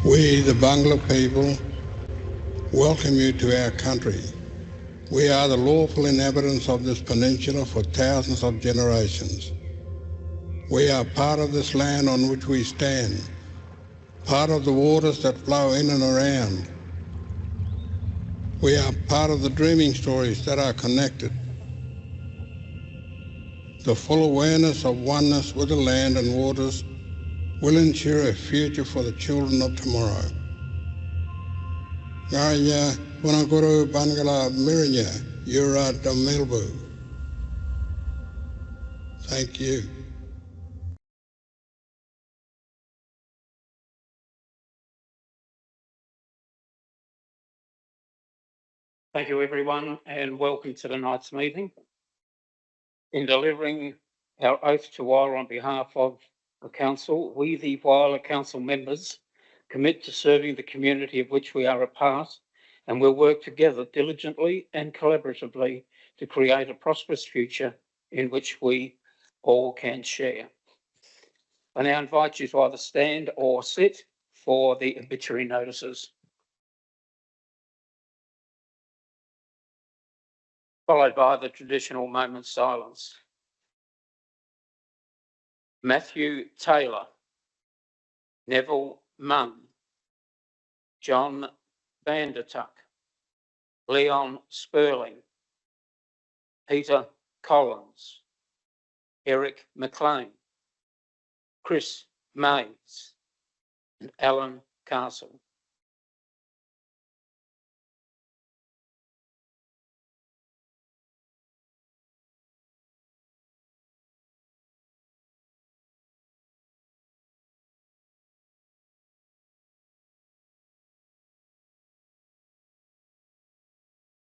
We, the Bangla people, welcome you to our country. We are the lawful inhabitants of this peninsula for thousands of generations. We are part of this land on which we stand, part of the waters that flow in and around. We are part of the dreaming stories that are connected. The full awareness of oneness with the land and waters will ensure a future for the children of tomorrow. Ngaya Wanaguru Bangala Mirinya, Yura Damilbu. Thank you. Thank you, everyone, and welcome to tonight's meeting. In delivering our oath to Whyalla on behalf of the Council, we, the Whyalla Council members, commit to serving the community of which we are a part, and will work together diligently and collaboratively to create a prosperous future in which we all can share. I now invite you to either stand or sit for the obituary notices, followed by the traditional moment silence. Matthew Taylor, Neville Munn, John Vandertuck, Leon Sperling, Peter Collins, Eric McLean, Chris Mays, and Alan Castle.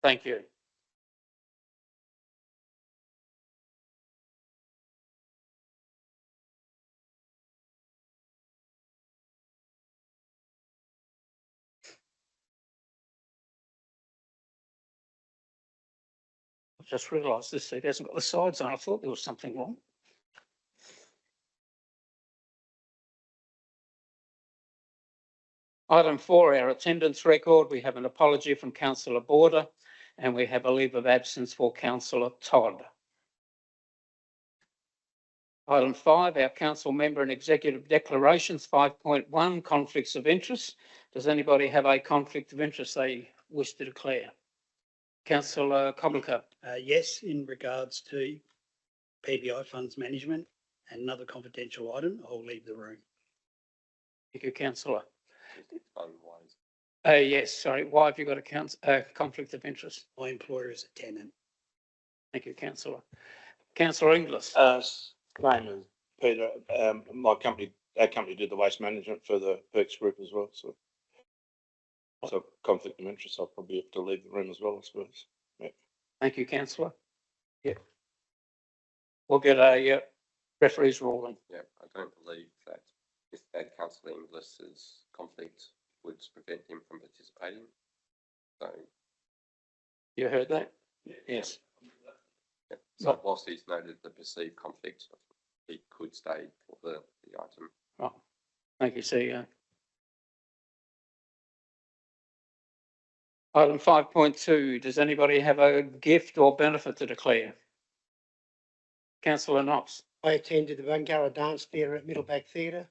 Thank you. I've just realised this seat hasn't got the sides on. I thought there was something wrong. Item 4, our attendance record. We have an apology from Councillor Border and we have a leave of absence for Councillor Todd. Item 5, our council member and executive declarations. 5.1, conflicts of interest. Does anybody have a conflict of interest they wish to declare? Councillor Kobelka. Yes, in regards to PBI funds management and another confidential item, I'll leave the room. Thank you, Councillor. Yes, sorry. Why have you got a conflict of interest? My employer is a tenant. Thank you, Councillor. Councillor Inglis. Name is Peter. Our company did the waste management for the Perks Group as well. So conflict of interest, I'll probably have to leave the room as well, I suppose. Yeah. Thank you, Councillor. Yeah. We'll get a referee's ruling. Yeah, I don't believe that if that Councillor Inglis's conflict would prevent him from participating. So you heard that? Yes. Yeah. So whilst he's noted the perceived conflict, he could stay for the item. Oh, thank you, CEO. Item 5.2, does anybody have a gift or benefit to declare? Councillor Knox. I attended the Whyalla Dance Theatre at Middleback Theatre.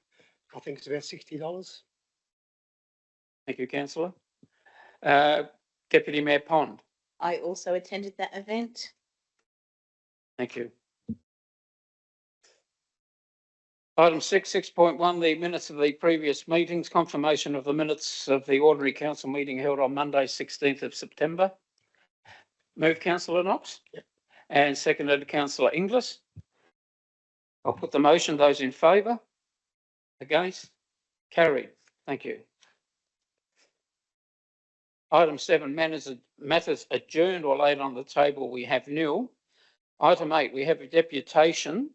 I think it's about $60. Thank you, Councillor. Deputy Mayor Pond. I also attended that event. Thank you. Item 6.1, the minutes of the previous meetings, confirmation of the minutes of the ordinary council meeting held on Monday, 16th of September. Move Councillor Knox. Yep. And seconded Councillor Inglis. I'll put the motion. Those in favour? Against? Carried. Thank you. Item 7, matters adjourned or laid on the table. We have nil. Item 8, we have a deputation.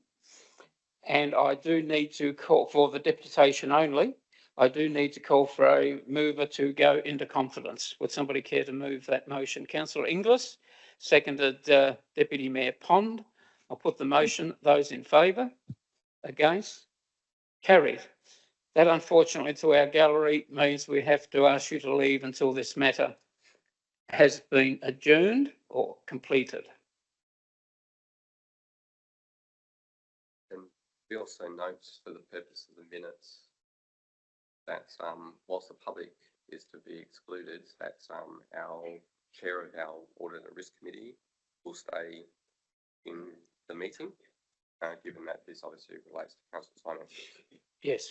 And I do need to call for the deputation only. I do need to call for a mover to go into confidence. Would somebody care to move that motion? Councillor Inglis, seconded Deputy Mayor Pond. I'll put the motion. Those in favour? Against? Carried. That unfortunately to our gallery means we have to ask you to leave until this matter has been adjourned or completed. And we also note for the purpose of the minutes that whilst the public is to be excluded, that our chair of our Audit and Risk Committee will stay in the meeting, given that this obviously relates to council's finances. Yes.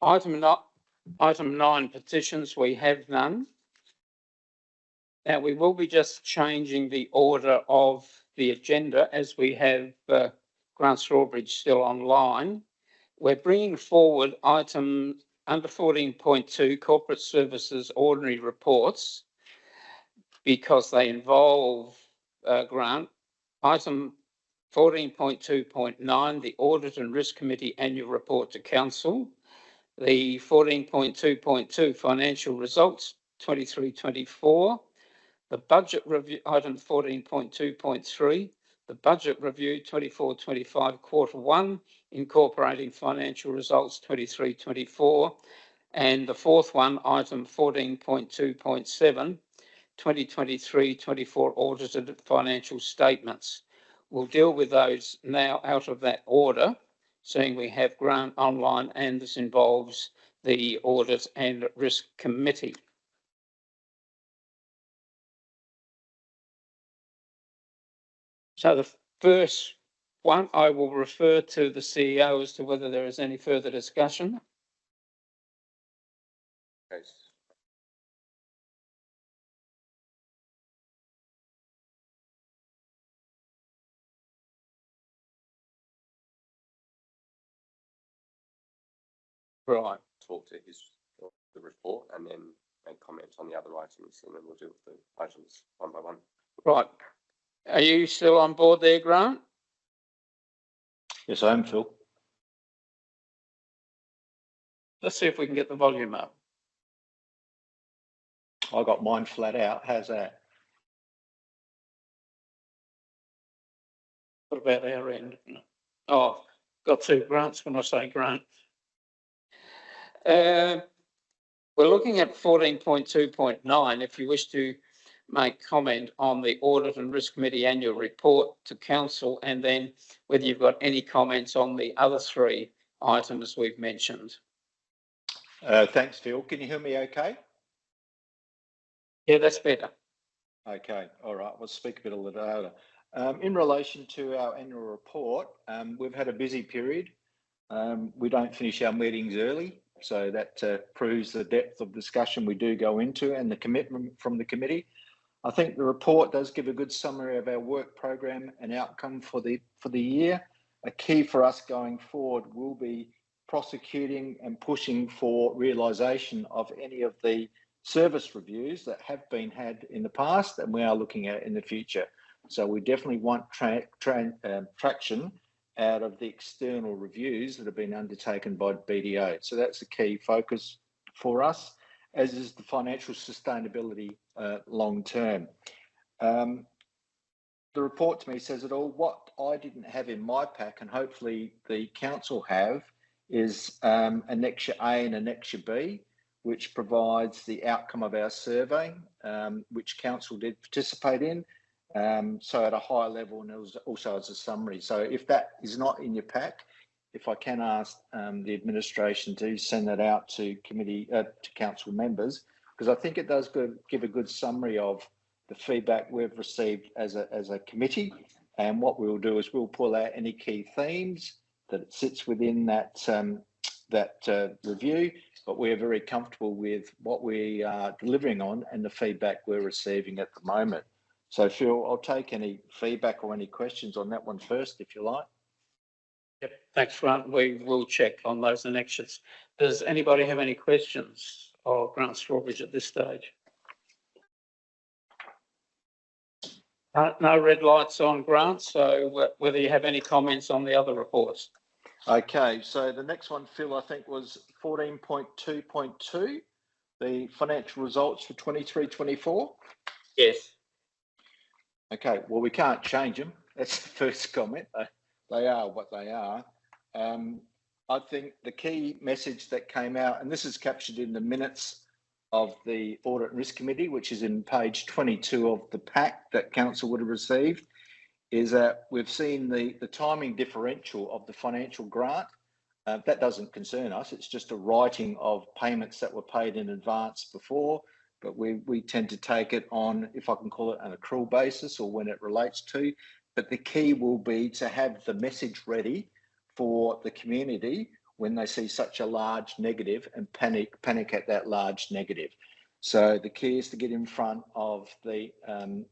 Item 9, petitions, we have none. Now, we will be just changing the order of the agenda as we have Grant Strawbridge still online. We're bringing forward item under 14.2, corporate services ordinary reports, because they involve Grant. Item 14.2.9, the Audit and Risk Committee annual report to council. The 14.2.2 financial results 23-24. The budget review, item 14.2.3, the budget review 24-25 Q1, incorporating financial results 23-24. And the fourth one, item 14.2.7, 2023-24 audited financial statements. We'll deal with those now out of that order, seeing we have Grant online and this involves the Audit and Risk Committee. So the first one, I will refer to the CEO as to whether there is any further discussion. Okay. Right. Talk to the report and then make comments on the other items, and then we'll deal with the items one by one. Right. Are you still on board there, Grant? Yes, I am, Phil. Let's see if we can get the volume up. I got mine flat out. How's that? What about our end? Oh, got two Grants when I say Grant. We're looking at 14.2.9. If you wish to make comment on the Audit and Risk Committee annual report to council, and then whether you've got any comments on the other three items we've mentioned. Thanks, Phil. Can you hear me okay? Yeah, that's better. Okay, all right. We'll speak a bit louder. In relation to our annual report, we've had a busy period. We don't finish our meetings early, so that proves the depth of discussion we do go into and the commitment from the committee. I think the report does give a good summary of our work program and outcome for the year. A key for us going forward will be prosecuting and pushing for realisation of any of the service reviews that have been had in the past and we are looking at in the future. So we definitely want traction out of the external reviews that have been undertaken by BDO. So that's a key focus for us, as is the financial sustainability long term. The report to me says it all. What I didn't have in my pack, and hopefully the council have, is Annexure A and Annexure B, which provides the outcome of our survey, which council did participate in. So at a higher level, and it was also as a summary. So if that is not in your pack, if I can ask the administration to send that out to committee, to council members, because I think it does give a good summary of the feedback we've received as a committee. And what we'll do is we'll pull out any key themes that sits within that review, but we're very comfortable with what we are delivering on and the feedback we're receiving at the moment. So Phil, I'll take any feedback or any questions on that one first, if you like. Yep, thanks, Grant. We will check on those annexures. Does anybody have any questions of Grant Strawbridge at this stage? No red lights on, Grant, so whether you have any comments on the other reports. Okay, so the next one, Phil, I think was 14.2.2, the financial results for 23-24? Yes. Okay, well, we can't change them. That's the first comment. They are what they are. I think the key message that came out, and this is captured in the minutes of the Audit and Risk Committee, which is in page 22 of the pack that Council would have received, is that we've seen the timing differential of the financial grant. That doesn't concern us. It's just a writing of payments that were paid in advance before, but we tend to take it on, if I can call it, an accrual basis or when it relates to. But the key will be to have the message ready for the community when they see such a large negative and panic at that large negative. So the key is to get in front of the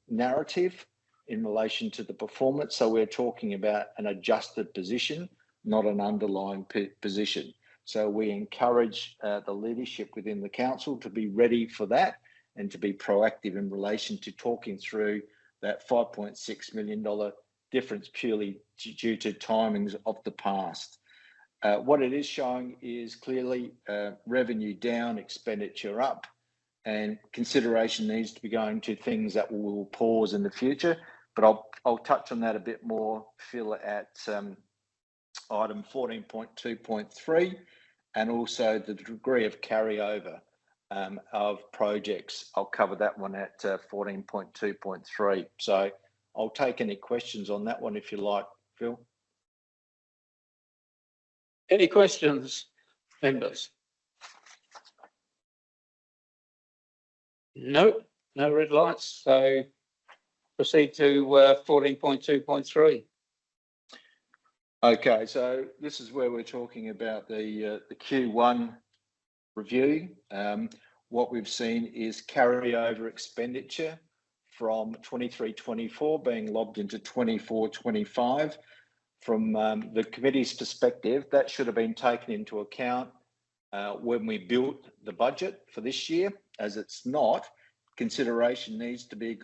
narrative in relation to the performance. So we're talking about an adjusted position, not an underlying position. So we encourage the leadership within the council to be ready for that and to be proactive in relation to talking through that $5.6 million difference purely due to timings of the past. What it is showing is clearly revenue down, expenditure up, and consideration needs to be going to things that will pause in the future. But I'll touch on that a bit more, Phil, at item 14.2.3, and also the degree of carryover of projects. I'll cover that one at 14.2.3. So I'll take any questions on that one if you like, Phil. Any questions, members? No, no red lights. So proceed to 14.2.3. Okay, so this is where we're talking about the Q1 review. What we've seen is carryover expenditure from 23-24 being lobbed into 24-25. From the committee's perspective, that should have been taken into account when we built the budget for this year. As it's not, consideration needs to be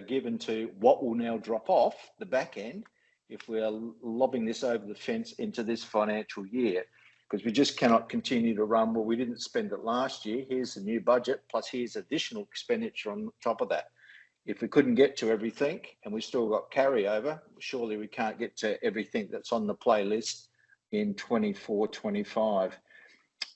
given to what will now drop off the back end if we are lobbing this over the fence into this financial year, because we just cannot continue to run, well, we didn't spend it last year, here's the new budget, plus here's additional expenditure on top of that. If we couldn't get to everything and we still got carryover, surely we can't get to everything that's on the playlist in 24-25.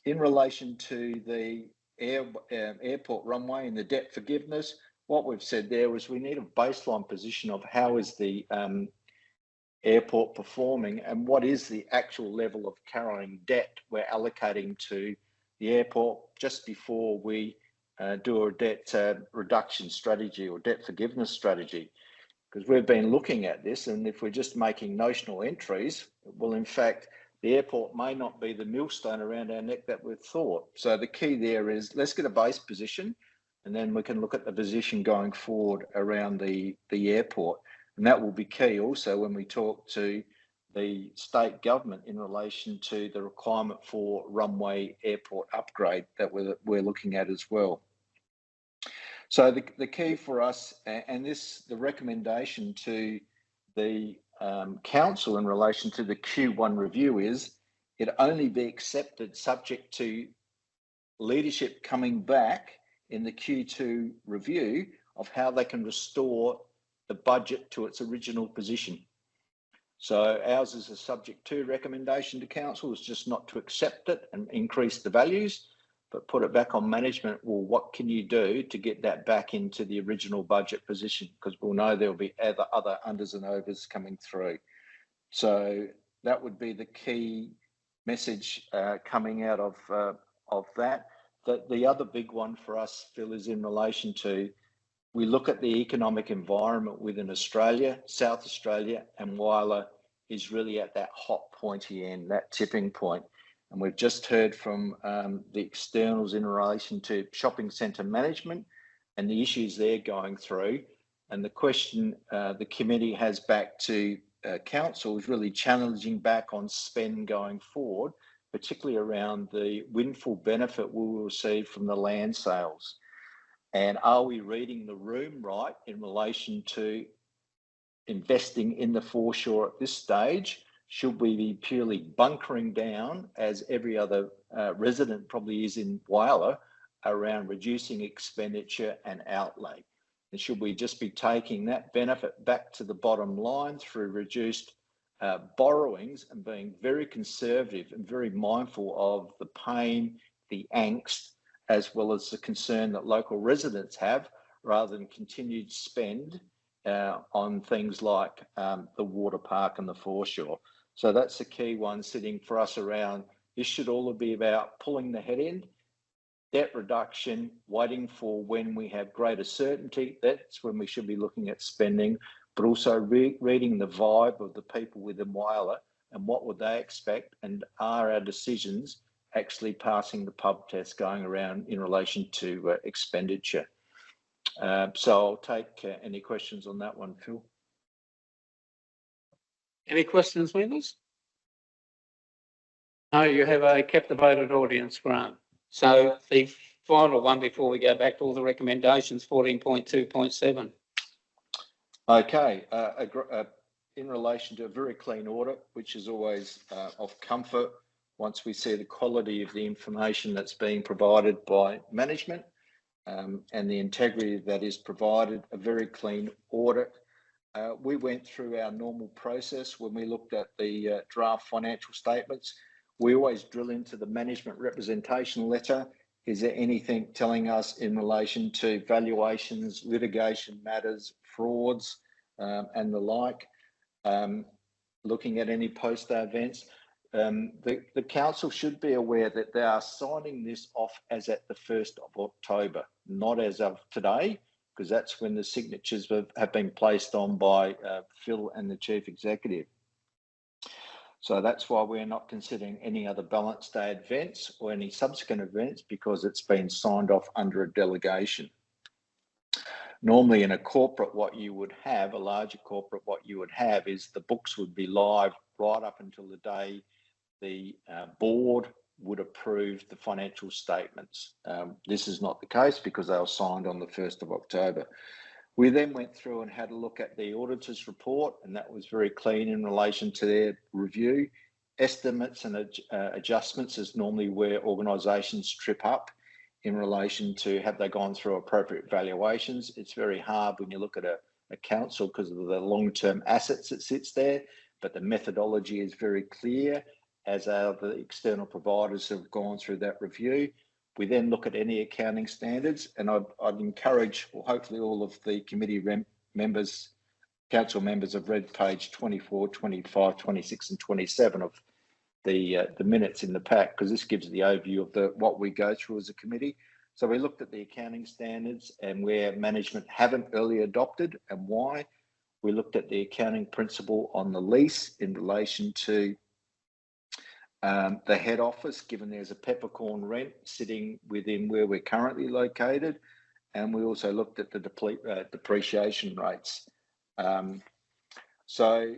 In relation to the airport runway and the debt forgiveness, what we've said there was we need a baseline position of how is the airport performing and what is the actual level of carrying debt we're allocating to the airport just before we do a debt reduction strategy or debt forgiveness strategy. Because we've been looking at this, and if we're just making notional entries, well, in fact, the airport may not be the millstone around our neck that we've thought. So the key there is let's get a base position, and then we can look at the position going forward around the airport. And that will be key also when we talk to the state government in relation to the requirement for runway airport upgrade that we're looking at as well. So the key for us, and the recommendation to the council in relation to the Q1 review is it only be accepted subject to leadership coming back in the Q2 review of how they can restore the budget to its original position. So ours is a subject to recommendation to council, is just not to accept it and increase the values, but put it back on management. Well, what can you do to get that back into the original budget position? Because we'll know there'll be other unders and overs coming through. So that would be the key message coming out of that. The other big one for us, Phil, is in relation to we look at the economic environment within Australia, South Australia, and Whyalla is really at that hot pointy end, that tipping point. And we've just heard from the externals in relation to shopping centre management and the issues they're going through. And the question the committee has back to council is really challenging back on spend going forward, particularly around the windfall benefit we will receive from the land sales. And are we reading the room right in relation to investing in the foreshore at this stage? Should we be purely bunkering down, as every other resident probably is in Whyalla, around reducing expenditure and outlay. And should we just be taking that benefit back to the bottom line through reduced borrowings and being very conservative and very mindful of the pain, the angst, as well as the concern that local residents have, rather than continued spend on things like the water park and the foreshore. So that's the key one sitting for us around. This should all be about pulling the head in, debt reduction, waiting for when we have greater certainty. That's when we should be looking at spending, but also reading the vibe of the people within Whyalla and what would they expect, and are our decisions actually passing the pub test going around in relation to expenditure. So I'll take any questions on that one, Phil. Any questions, members? No, you have a captivated audience, Grant. So the final one before we go back to all the recommendations, 14.2.7. Okay, in relation to a very clean audit, which is always of comfort once we see the quality of the information that's being provided by management and the integrity that is provided, a very clean audit. We went through our normal process when we looked at the draft financial statements. We always drill into the management representation letter. Is there anything telling us in relation to valuations, litigation matters, frauds, and the like? Looking at any post-day events, the council should be aware that they are signing this off as at the 1st of October, not as of today, because that's when the signatures have been placed on by Phil and the Chief Executive. So that's why we're not considering any other balance day events or any subsequent events, because it's been signed off under a delegation. Normally in a corporate, what you would have, a larger corporate, what you would have is the books would be live right up until the day the board would approve the financial statements. This is not the case because they were signed on the 1st of October. We then went through and had a look at the auditor's report, and that was very clean in relation to their review. Estimates and adjustments is normally where organisations trip up in relation to have they gone through appropriate valuations. It's very hard when you look at a council because of the long-term assets that sits there, but the methodology is very clear, as are the external providers who have gone through that review. We then look at any accounting standards, and I'd encourage, well, hopefully all of the committee members, council members have read page 24, 25, 26 and 27 of the minutes in the pack, because this gives the overview of what we go through as a committee. So we looked at the accounting standards and where management haven't early adopted and why. We looked at the accounting principle on the lease in relation to the head office, given there's a peppercorn rent sitting within where we're currently located. And we also looked at the depreciation rates. So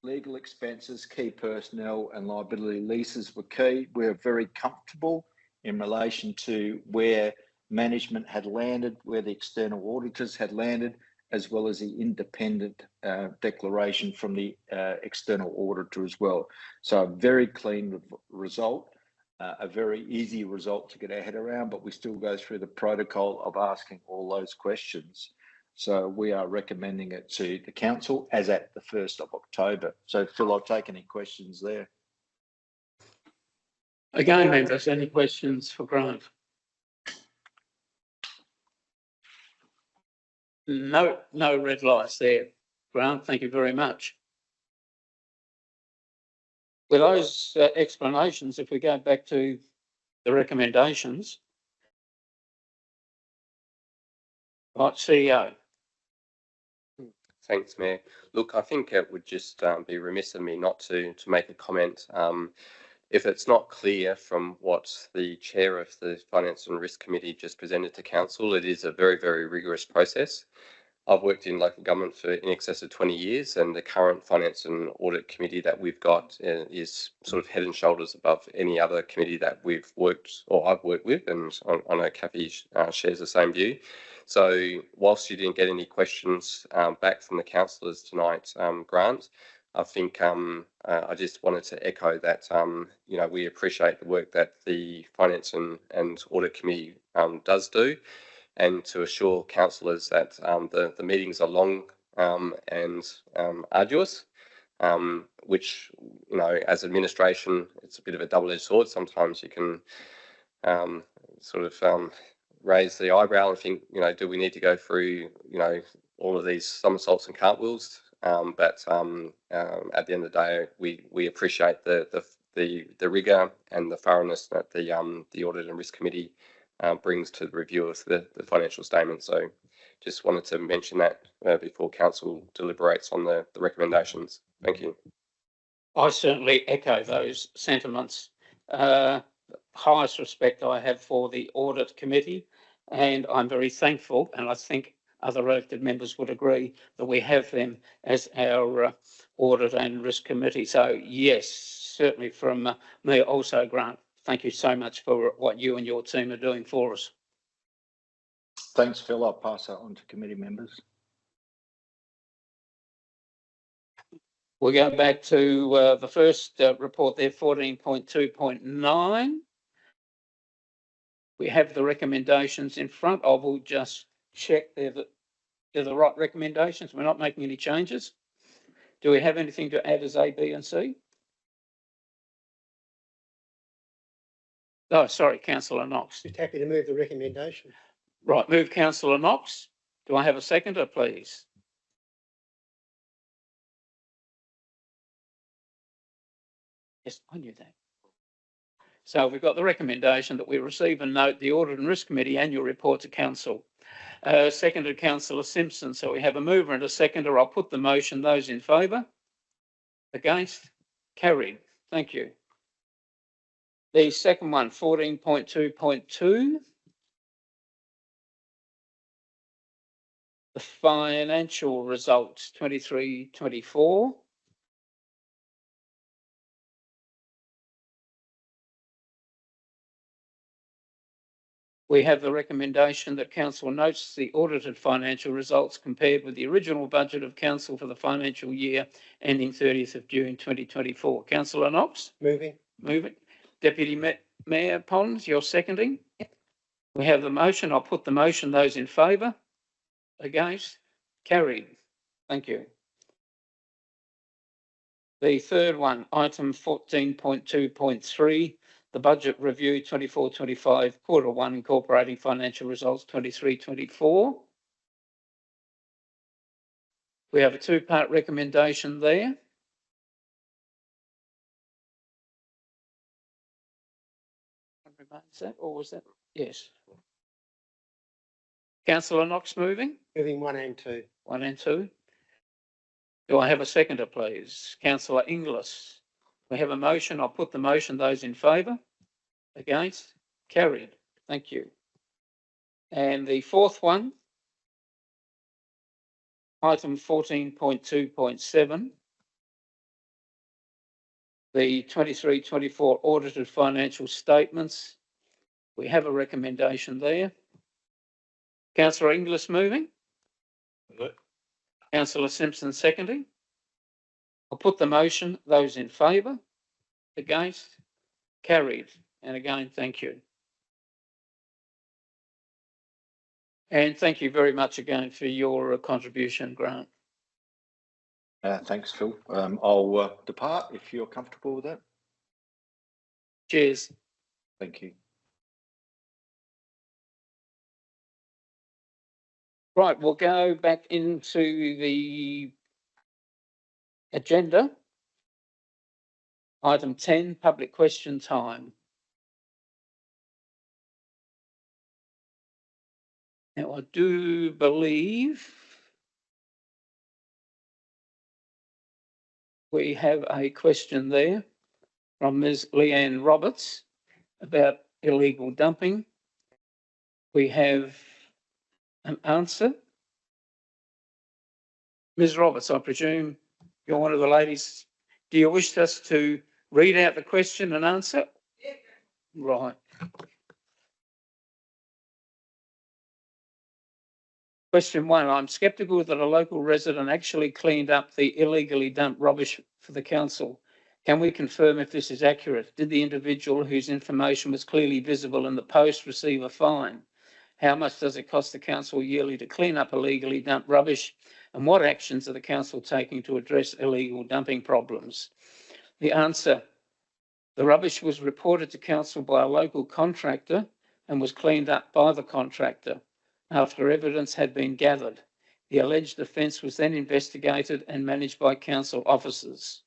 legal expenses, key personnel and liability leases were key. We're very comfortable in relation to where management had landed, where the external auditors had landed, as well as the independent declaration from the external auditor as well. So a very clean result, a very easy result to get our head around, but we still go through the protocol of asking all those questions. So we are recommending it to the council as at the 1st of October. So Phil, I'll take any questions there. Again, members, any questions for Grant? No red lights there. Grant, thank you very much. With those explanations, if we go back to the recommendations, right, CEO. Thanks, Mayor. Look, I think it would just be remiss of me not to make a comment. If it's not clear from what the chair of the Finance and Risk Committee just presented to council, it is a very, very rigorous process. I've worked in local government for in excess of 20 years, and the current Finance and Audit Committee that we've got is sort of head and shoulders above any other committee that we've worked or I've worked with, and I know Kathy shares the same view. So whilst you didn't get any questions back from the councillors tonight, Grant, I think I just wanted to echo that, we appreciate the work that the Finance and Audit Committee does do, and to assure councillors that the meetings are long and arduous, which, as administration, it's a bit of a double-edged sword. Sometimes you can sort of raise the eyebrow and think, do we need to go through, all of these somersaults and cartwheels? But at the end of the day, we appreciate the rigour and the thoroughness that the Audit and Risk Committee brings to the review of the financial statement. So just wanted to mention that before council deliberates on the recommendations. Thank you. I certainly echo those sentiments. Highest respect I have for the Audit Committee, and I'm very thankful, and I think other elected members would agree, that we have them as our Audit and Risk Committee. So yes, certainly from me also, Grant, thank you so much for what you and your team are doing for us. Thanks, Phil. I'll pass that on to committee members. We'll go back to the first report there, 14.2.9. We have the recommendations in front. I will just check they're the right recommendations. We're not making any changes. Do we have anything to add as A, B and C? Oh, sorry, Councillor Knox. Just happy to move the recommendation. Right, move Councillor Knox. Do I have a seconder, please? Yes, I knew that. So we've got the recommendation that we receive and note the Audit and Risk Committee annual report to Council. Seconded Councillor Simpson. So we have a mover and a seconder. I'll put the motion. Those in favour? Against? Carried. Thank you. The second one, 14.2.2. The financial results 23-24. We have the recommendation that Council notes the audited financial results compared with the original budget of Council for the financial year ending 30th of June 2024. Councillor Knox? Moving. Moving. Deputy Mayor Pons, you're seconding? Yep. We have the motion. I'll put the motion. Those in favour? Against? Carried. Thank you. The third one, item 14.2.3. The budget review 24-25, quarter one, incorporating financial results 23-24. We have a two-part recommendation there. Is that, or was that? Yes. Councillor Knox moving? Moving 1 and 2. 1 and 2. Do I have a seconder, please? Councillor Inglis. We have a motion. I'll put the motion. Those in favour? Against? Carried. Thank you. And the fourth one, item 14.2.7, the 23-24 audited financial statements. We have a recommendation there. Councillor Inglis moving. Councillor Simpson seconding. I'll put the motion. Those in favour? Against? Carried. And again, thank you. And thank you very much again for your contribution, Grant. Thanks, Phil. I'll depart if you're comfortable with that. Cheers. Thank you. Right, we'll go back into the agenda. Item 10, public question time. Now, I do believe we have a question there from Ms. Leanne Roberts about illegal dumping. We have an answer. Ms. Roberts, I presume you're one of the ladies. Do you wish us to read out the question and answer? Yeah. Right. Question 1, I'm sceptical that a local resident actually cleaned up the illegally dumped rubbish for the council. Can we confirm if this is accurate? Did the individual whose information was clearly visible in the post receive a fine? How much does it cost the council yearly to clean up illegally dumped rubbish? And what actions are the council taking to address illegal dumping problems? The answer: the rubbish was reported to council by a local contractor and was cleaned up by the contractor after evidence had been gathered. The alleged offence was then investigated and managed by council officers.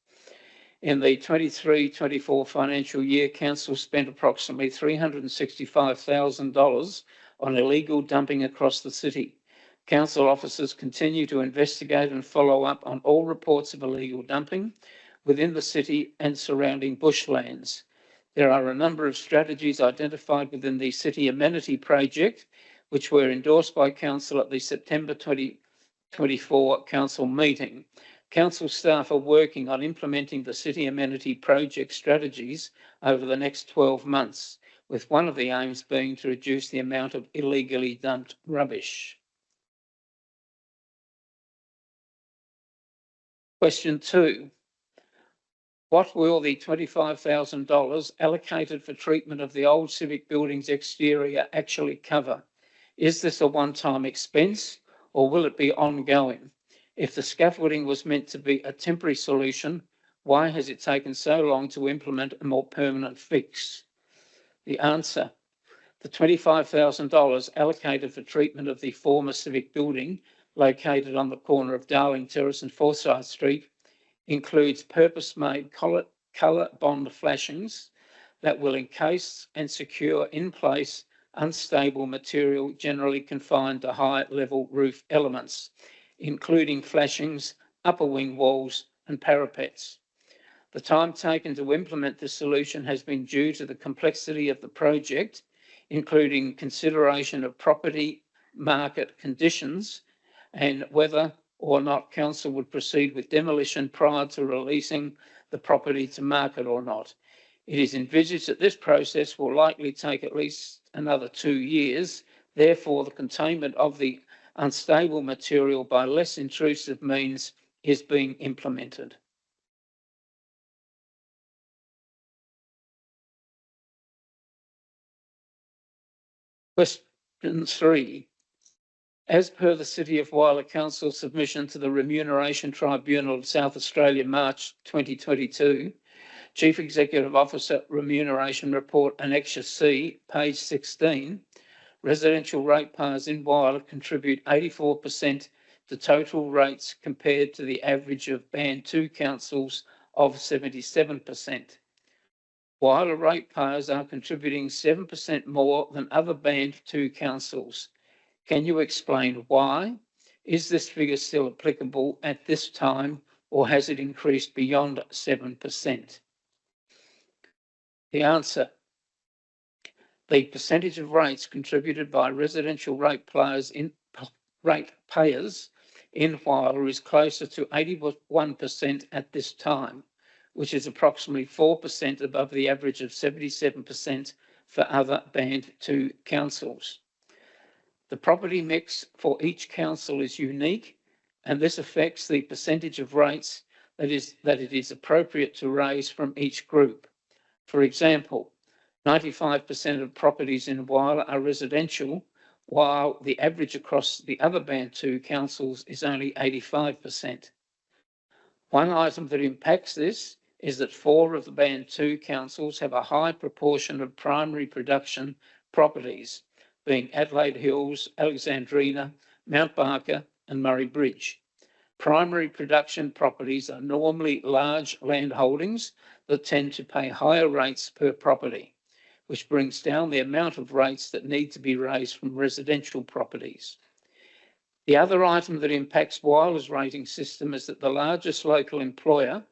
In the 23-24 financial year, council spent approximately $365,000 on illegal dumping across the city. Council officers continue to investigate and follow up on all reports of illegal dumping within the city and surrounding bushlands. There are a number of strategies identified within the City Amenity Project, which were endorsed by Council at the September 2024 Council meeting. Council staff are working on implementing the City Amenity Project strategies over the next 12 months, with one of the aims being to reduce the amount of illegally dumped rubbish. Question 2. What will the $25,000 allocated for treatment of the old civic building's exterior actually cover? Is this a one-time expense or will it be ongoing? If the scaffolding was meant to be a temporary solution, why has it taken so long to implement a more permanent fix? The answer: the $25,000 allocated for treatment of the former civic building located on the corner of Darling Terrace and Forsyth Street includes purpose-made colour bond flashings that will encase and secure in place unstable material generally confined to high-level roof elements, including flashings, upper wing walls and parapets. The time taken to implement this solution has been due to the complexity of the project, including consideration of property market conditions and whether or not council would proceed with demolition prior to releasing the property to market or not. It is envisaged that this process will likely take at least another 2 years. Therefore, the containment of the unstable material by less intrusive means is being implemented. Question 3. As per the City of Whyalla Council submission to the Remuneration Tribunal of South Australia, March 2022, Chief Executive Officer Remuneration Report Annexure C, page 16, residential ratepayers in Whyalla contribute 84% to total rates compared to the average of Band 2 councils of 77%. Whyalla ratepayers are contributing 7% more than other Band 2 councils. Can you explain why? Is this figure still applicable at this time or has it increased beyond 7%? The answer: the percentage of rates contributed by residential ratepayers in Whyalla is closer to 81% at this time, which is approximately 4% above the average of 77% for other Band 2 councils. The property mix for each council is unique, and this affects the percentage of rates that it is appropriate to raise from each group. For example, 95% of properties in Whyalla are residential, while the average across the other Band 2 councils is only 85%. One item that impacts this is that 4 of the Band 2 councils have a high proportion of primary production properties, being Adelaide Hills, Alexandrina, Mount Barker and Murray Bridge. Primary production properties are normally large land holdings that tend to pay higher rates per property, which brings down the amount of rates that need to be raised from residential properties. The other item that impacts Whyalla's rating system is that the largest local employer,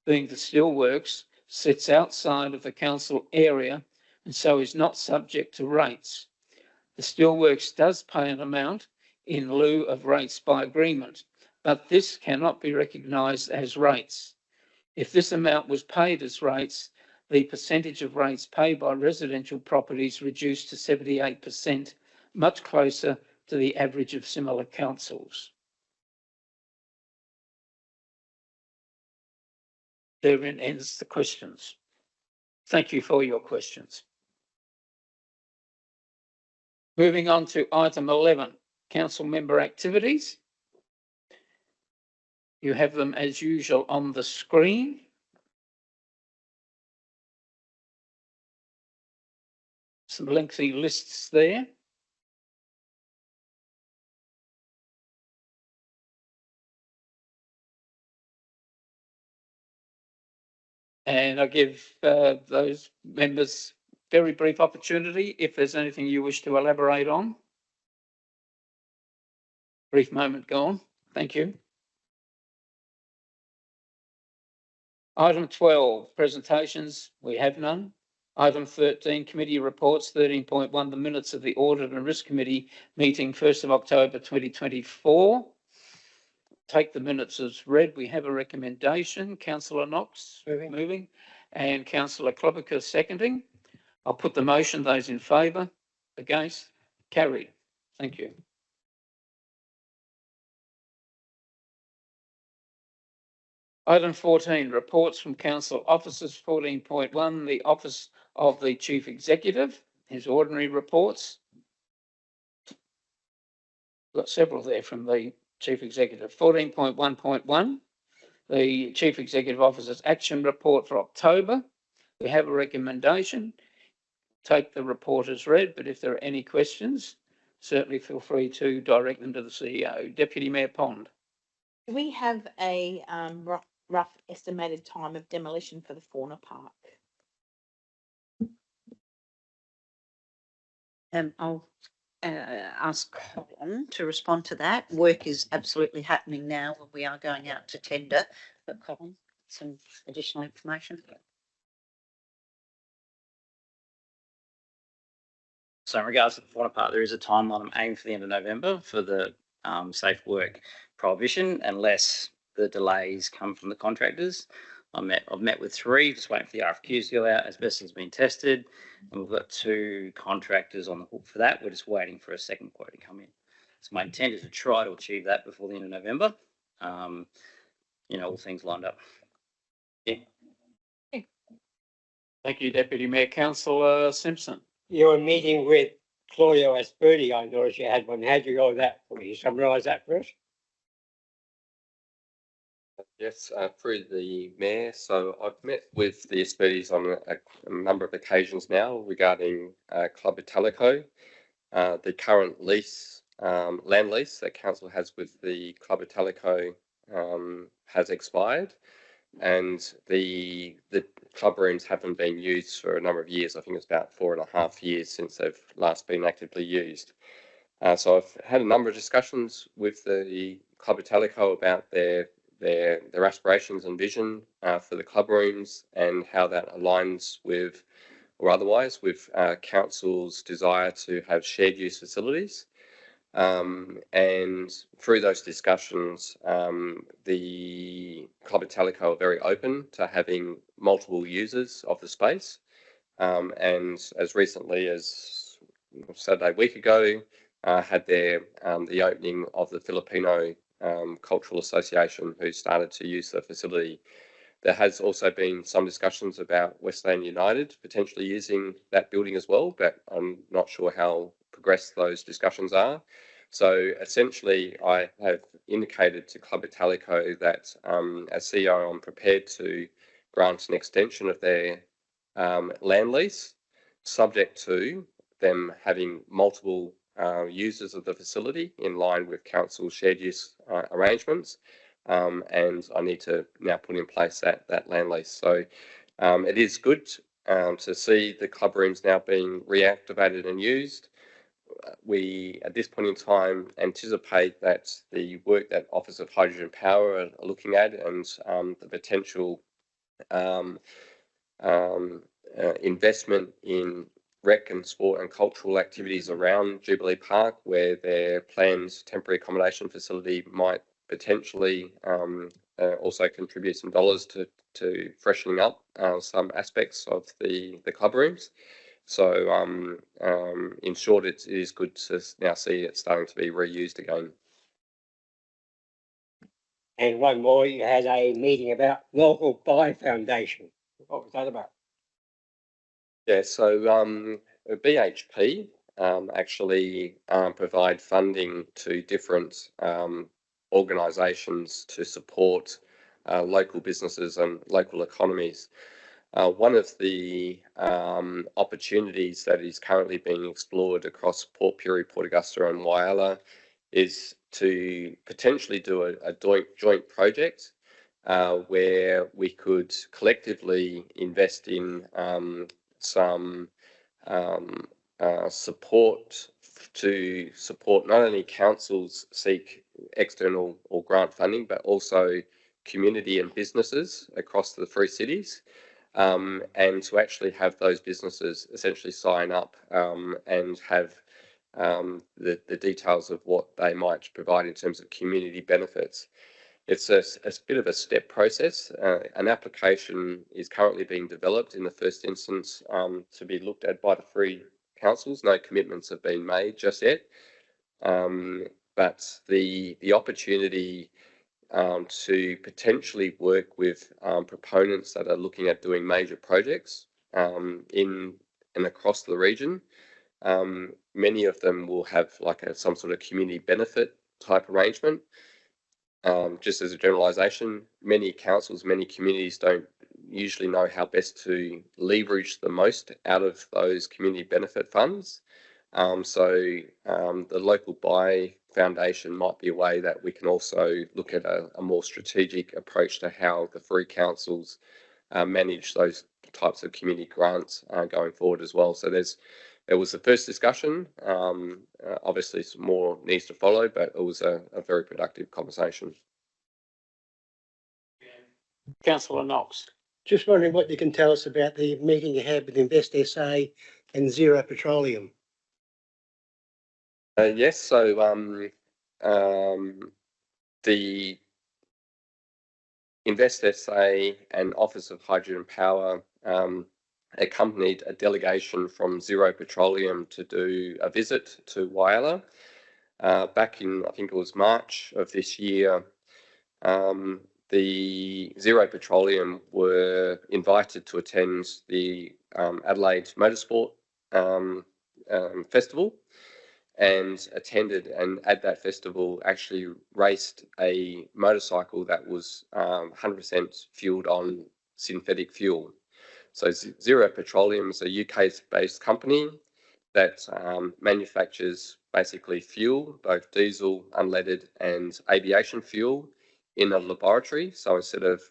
being the Steelworks, sits outside of the council area and so is not subject to rates. The Steelworks does pay an amount in lieu of rates by agreement, but this cannot be recognised as rates. If this amount was paid as rates, the percentage of rates paid by residential properties reduced to 78%, much closer to the average of similar councils. Therein ends the questions. Thank you for your questions. Moving on to item 11, council member activities. You have them as usual on the screen. Some lengthy lists there. And I give those members very brief opportunity if there's anything you wish to elaborate on. Brief moment gone. Thank you. Item 12, presentations. We have none. Item 13, committee reports. 13.1, the minutes of the Audit and Risk Committee meeting 1st of October 2024. Take the minutes as read. We have a recommendation. Councillor Knox moving and Councillor Klobuchar seconding. I'll put the motion. Those in favour? Against? Carried. Thank you. Item 14, reports from council officers. 14.1, the Office of the Chief Executive, his ordinary reports. Got several there from the Chief Executive. 14.1.1, the Chief Executive Officer's action report for October. We have a recommendation. Take the report as read, but if there are any questions, certainly feel free to direct them to the CEO. Deputy Mayor Pond. Do we have a rough estimated time of demolition for the fauna park? I'll ask Colin to respond to that. Work is absolutely happening now and we are going out to tender. But Colin, some additional information. So in regards to the fauna park, there is a timeline. I'm aiming for the end of November for the safe work prohibition, unless the delays come from the contractors. I've met with 3, just waiting for the RFQs to go out. Asbestos has been tested, and we've got 2 contractors on the hook for that. We're just waiting for a second quote to come in. So my intent is to try to achieve that before the end of November. All things lined up. Yeah. Thank you, Deputy Mayor. Councillor Simpson. Your meeting with Claudio Asperti, I noticed you had one. How'd you go with that? Can you summarise that first? Yes, through the Mayor. So I've met with the Aspertis on a number of occasions now regarding Club Italico. The current lease, land lease that Council has with the Club Italico has expired, and the club rooms haven't been used for a number of years. I think it's about 4.5 years since they've last been actively used. So I've had a number of discussions with the Club Italico about their aspirations and vision for the club rooms and how that aligns with, or otherwise, with Council's desire to have shared use facilities. And through those discussions, the Club Italico are very open to having multiple users of the space. And as recently as Saturday week ago, had the opening of the Filipino Cultural Association, who started to use the facility. There has also been some discussions about Westland United potentially using that building as well, but I'm not sure how progressed those discussions are. So essentially, I have indicated to Club Italico that as CEO, I'm prepared to grant an extension of their land lease, subject to them having multiple users of the facility in line with Council's shared use arrangements. And I need to now put in place that land lease. So it is good to see the club rooms now being reactivated and used. We, at this point in time, anticipate that the work that Office of Hydrogen Power are looking at and the potential investment in rec and sport and cultural activities around Jubilee Park, where their planned temporary accommodation facility might potentially also contribute some dollars to freshening up some aspects of the club rooms. So in short, it is good to now see it starting to be reused again. And one more, you had a meeting about local buy foundation. What was that about? Yeah, so BHP actually provide funding to different organisations to support local businesses and local economies. One of the opportunities that is currently being explored across Port Pirie, Port Augusta and Whyalla is to potentially do a joint project where we could collectively invest in some support to support not only councils seek external or grant funding, but also community and businesses across the three cities. And to actually have those businesses essentially sign up and have the details of what they might provide in terms of community benefits. It's a bit of a step process. An application is currently being developed in the first instance to be looked at by the three councils. No commitments have been made just yet. But the opportunity to potentially work with proponents that are looking at doing major projects in and across the region. Many of them will have like some sort of community benefit type arrangement. Just as a generalisation, many councils, many communities don't usually know how best to leverage the most out of those community benefit funds. So the local buy foundation might be a way that we can also look at a more strategic approach to how the three councils manage those types of community grants going forward as well. So there was the first discussion. Obviously, some more needs to follow, but it was a very productive conversation. Councillor Knox. Just wondering what you can tell us about the meeting you had with Invest SA and Zero Petroleum. Yes, so the Invest SA and Office of Hydrogen Power accompanied a delegation from Zero Petroleum to do a visit to Whyalla back in, I think it was March of this year. The Zero Petroleum were invited to attend the Adelaide Motorsport Festival and attended, and at that festival actually raced a motorcycle that was 100% fueled on synthetic fuel. So Zero Petroleum is a UK-based company that manufactures basically fuel, both diesel, unleaded and aviation fuel in a laboratory. So instead of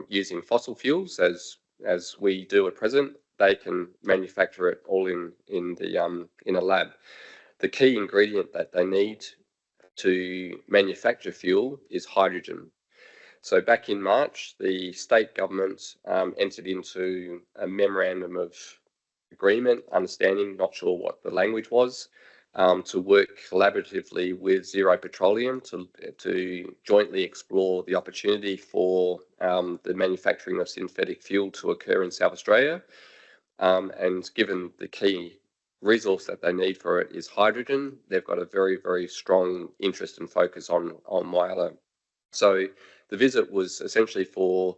using fossil fuels as we do at present, they can manufacture it all in a lab. The key ingredient that they need to manufacture fuel is hydrogen. So back in March, the state government entered into a memorandum of agreement, understanding, not sure what the language was, to work collaboratively with Zero Petroleum to jointly explore the opportunity for the manufacturing of synthetic fuel to occur in South Australia. And given the key resource that they need for it is hydrogen, they've got a very, very strong interest and focus on Whyalla. So the visit was essentially for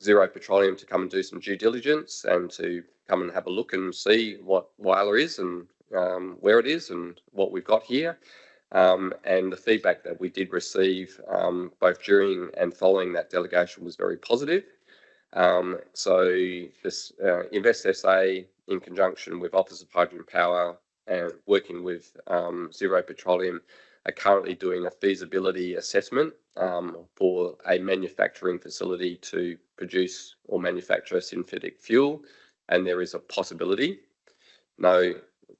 Zero Petroleum to come and do some due diligence and to come and have a look and see what Whyalla is and where it is and what we've got here. And the feedback that we did receive both during and following that delegation was very positive. So this Invest SA, in conjunction with Office of Hydrogen Power and working with Zero Petroleum, are currently doing a feasibility assessment for a manufacturing facility to produce or manufacture synthetic fuel. And there is a possibility, no,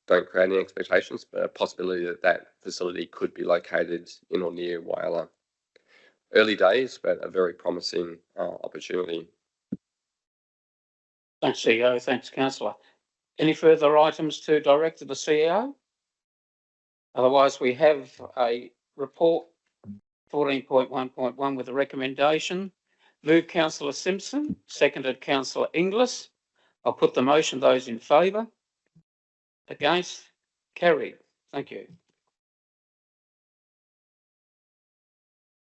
don't create any expectations, but a possibility that that facility could be located in or near Whyalla. Early days, but a very promising opportunity. Thanks, CEO. Thanks, Councillor. Any further items to direct to the CEO? Otherwise, we have a report 14.1.1 with a recommendation. Moved Councillor Simpson, seconded Councillor Inglis. I'll put the motion. Those in favour? Against? Carried. Thank you.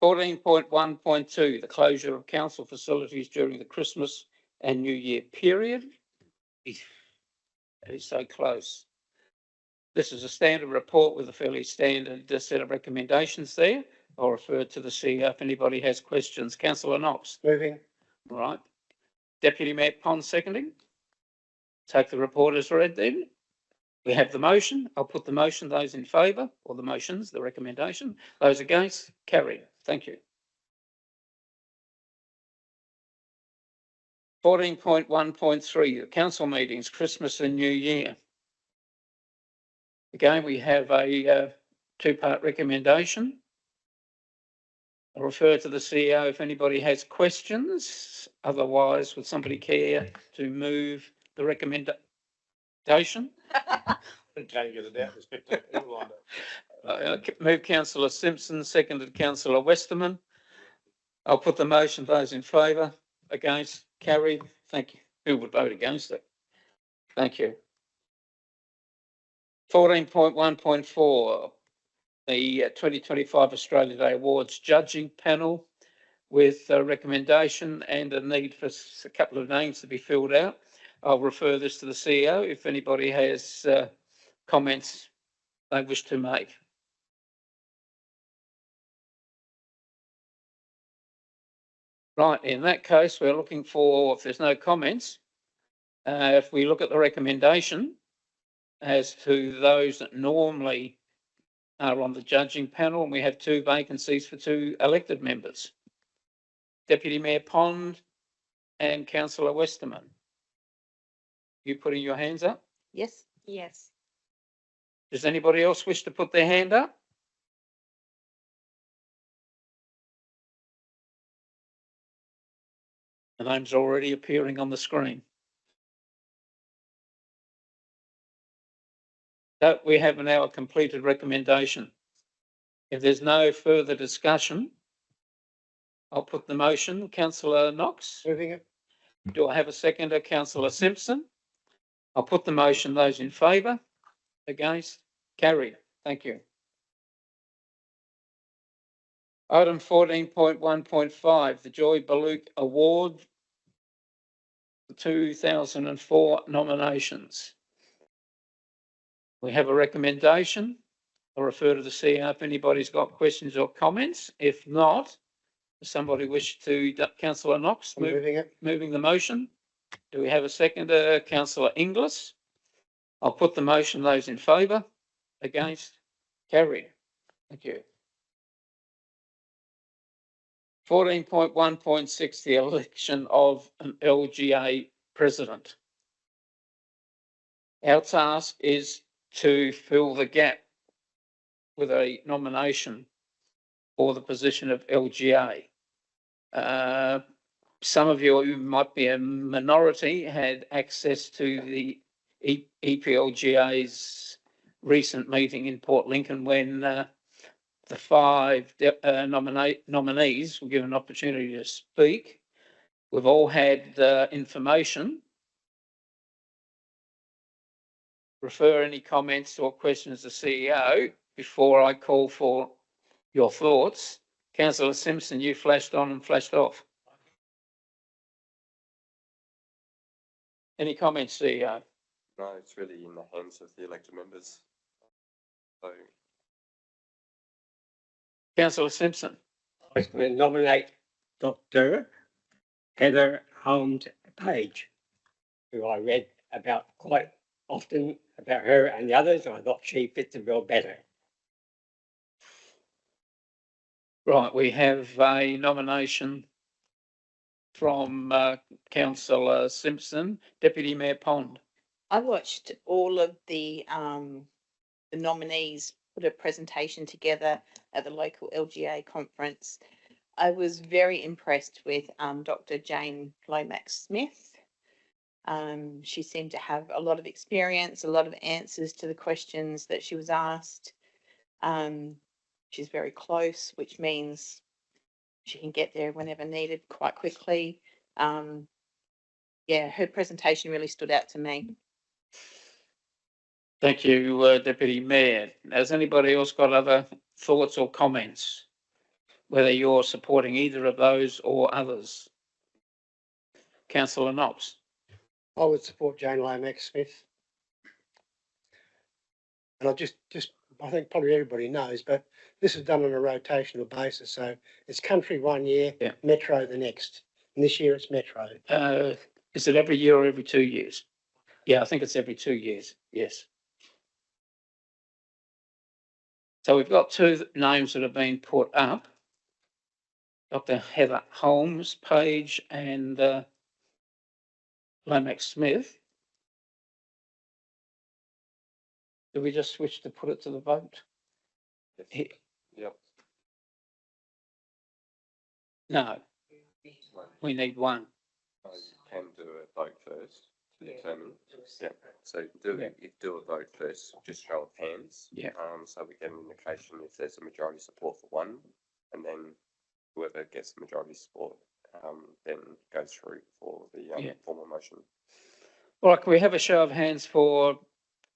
14.1.2, the closure of council facilities during the Christmas and New Year period. It is so close. This is a standard report with a fairly standard set of recommendations there. I'll refer to the CEO if anybody has questions. Councillor Knox. Moving. All right. Deputy Mayor Pond seconding. Take the report as read then. We have the motion. I'll put the motion. Those in favour, or the motions, the recommendation. Those against, carried. Thank you. 14.1.3, the council meetings, Christmas and New Year. Again, we have a two-part recommendation. I'll refer to the CEO if anybody has questions. Otherwise, would somebody care to move the recommendation? Move Councillor Simpson, seconded Councillor Westerman. I'll put the motion. Those in favour, against, carried. Thank you. Who would vote against it? Thank you. 14.1.4, the 2025 Australia Day Awards judging panel with a recommendation and a need for a couple of names to be filled out. I'll refer this to the CEO if anybody has comments they wish to make. Right, in that case, we're looking for, if there's no comments, if we look at the recommendation as to those that normally are on the judging panel, and we have 2 vacancies for 2 elected members. Deputy Mayor Pond and Councillor Westerman. You putting your hands up? Yes. Yes. Does anybody else wish to put their hand up? The name's already appearing on the screen. So we have now a completed recommendation. If there's no further discussion, I'll put the motion. Councillor Knox. Moving it. Do I have a seconder? Councillor Simpson. I'll put the motion. Those in favour? Against? Carried. Thank you. Item 14.1.5, the Joy Baluch Award, 2004 nominations. We have a recommendation. I'll refer to the CEO if anybody's got questions or comments. If not, does somebody wish to, Councillor Knox, moving the motion. Do we have a seconder? Councillor Inglis. I'll put the motion. Those in favour? Against? Carried. Thank you. 14.1.6, the election of an LGA president. Our task is to fill the gap with a nomination for the position of LGA. Some of you, who might be a minority, had access to the EPLGA's recent meeting in Port Lincoln when the 5 nominees were given an opportunity to speak. We've all had information. Refer any comments or questions to CEO before I call for your thoughts. Councillor Simpson, you flashed on and flashed off. Any comments, CEO? No, it's really in the hands of the elected members. So, Councillor Simpson. I was going to nominate Dr. Heather Holmes Page, who I read about quite often about her and the others, and I thought she fit the bill better. Right, we have a nomination from Councillor Simpson. Deputy Mayor Pond. I watched all of the nominees put a presentation together at the local LGA conference. I was very impressed with Dr. Jane Lomax-Smith. She seemed to have a lot of experience, a lot of answers to the questions that she was asked. She's very close, which means she can get there whenever needed quite quickly. Yeah, her presentation really stood out to me. Thank you, Deputy Mayor. Has anybody else got other thoughts or comments? whether you're supporting either of those or others. Councillor Knox. I would support Jane Lomax Smith. And I think probably everybody knows, but this is done on a rotational basis. So it's country one year, Yeah. metro the next. And this year it's metro. Is it every year or every 2 years? Yeah, I think it's every 2 years. Yes. So we've got two names that have been put up. Dr. Heather Holmes Page and Lomax Smith. Do we just switch to put it to the vote? Yep. No, we need one. You can do a vote first to determine. Yeah. So do a vote first, just show of hands. Yeah. So we get an indication if there's a majority support for one, and then whoever gets the majority support then goes through for the formal motion. All right, can we have a show of hands for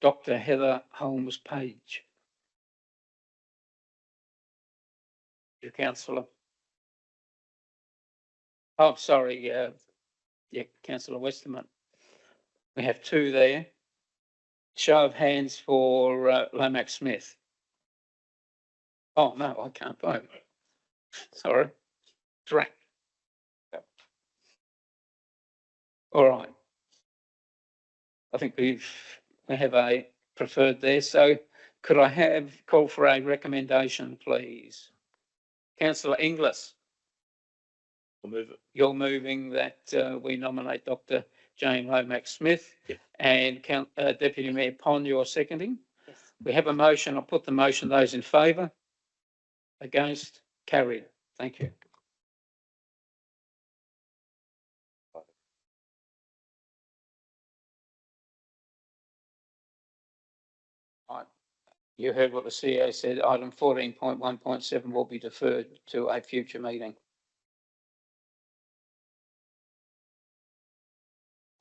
Dr. Heather Holmes Page? Your councillor. Oh, sorry, yeah, Councillor Westerman. We have two there. Show of hands for Lomax Smith. Oh, no, I can't vote. Sorry. Drac. Yep. All right. I think we have a preferred there. So could I have call for a recommendation, please? Councillor Inglis. I'll move it. You're moving that we nominate Dr. Jane Lomax Smith. Yep. And Deputy Mayor Pond, you're seconding. Yes. We have a motion. I'll put the motion. Those in favour? Against? Carried. Thank you. Right. You heard what the CEO said. Item 14.1.7 will be deferred to a future meeting.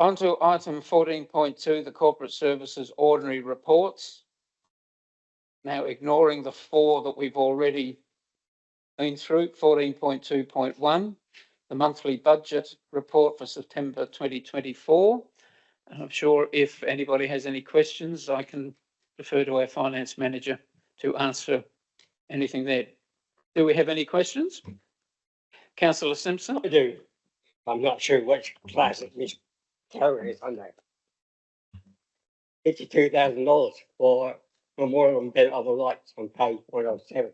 On to item 14.2, the Corporate Services Ordinary Reports. Now, ignoring the four that we've already been through, 14.2.1, the monthly budget report for September 2024. And I'm sure if anybody has any questions, I can refer to our finance manager to answer anything there. Do we have any questions? Councillor Simpson? I do. I'm not sure which class it is. Terror is on there. $52,000 for memorial and bed other lights on page 107.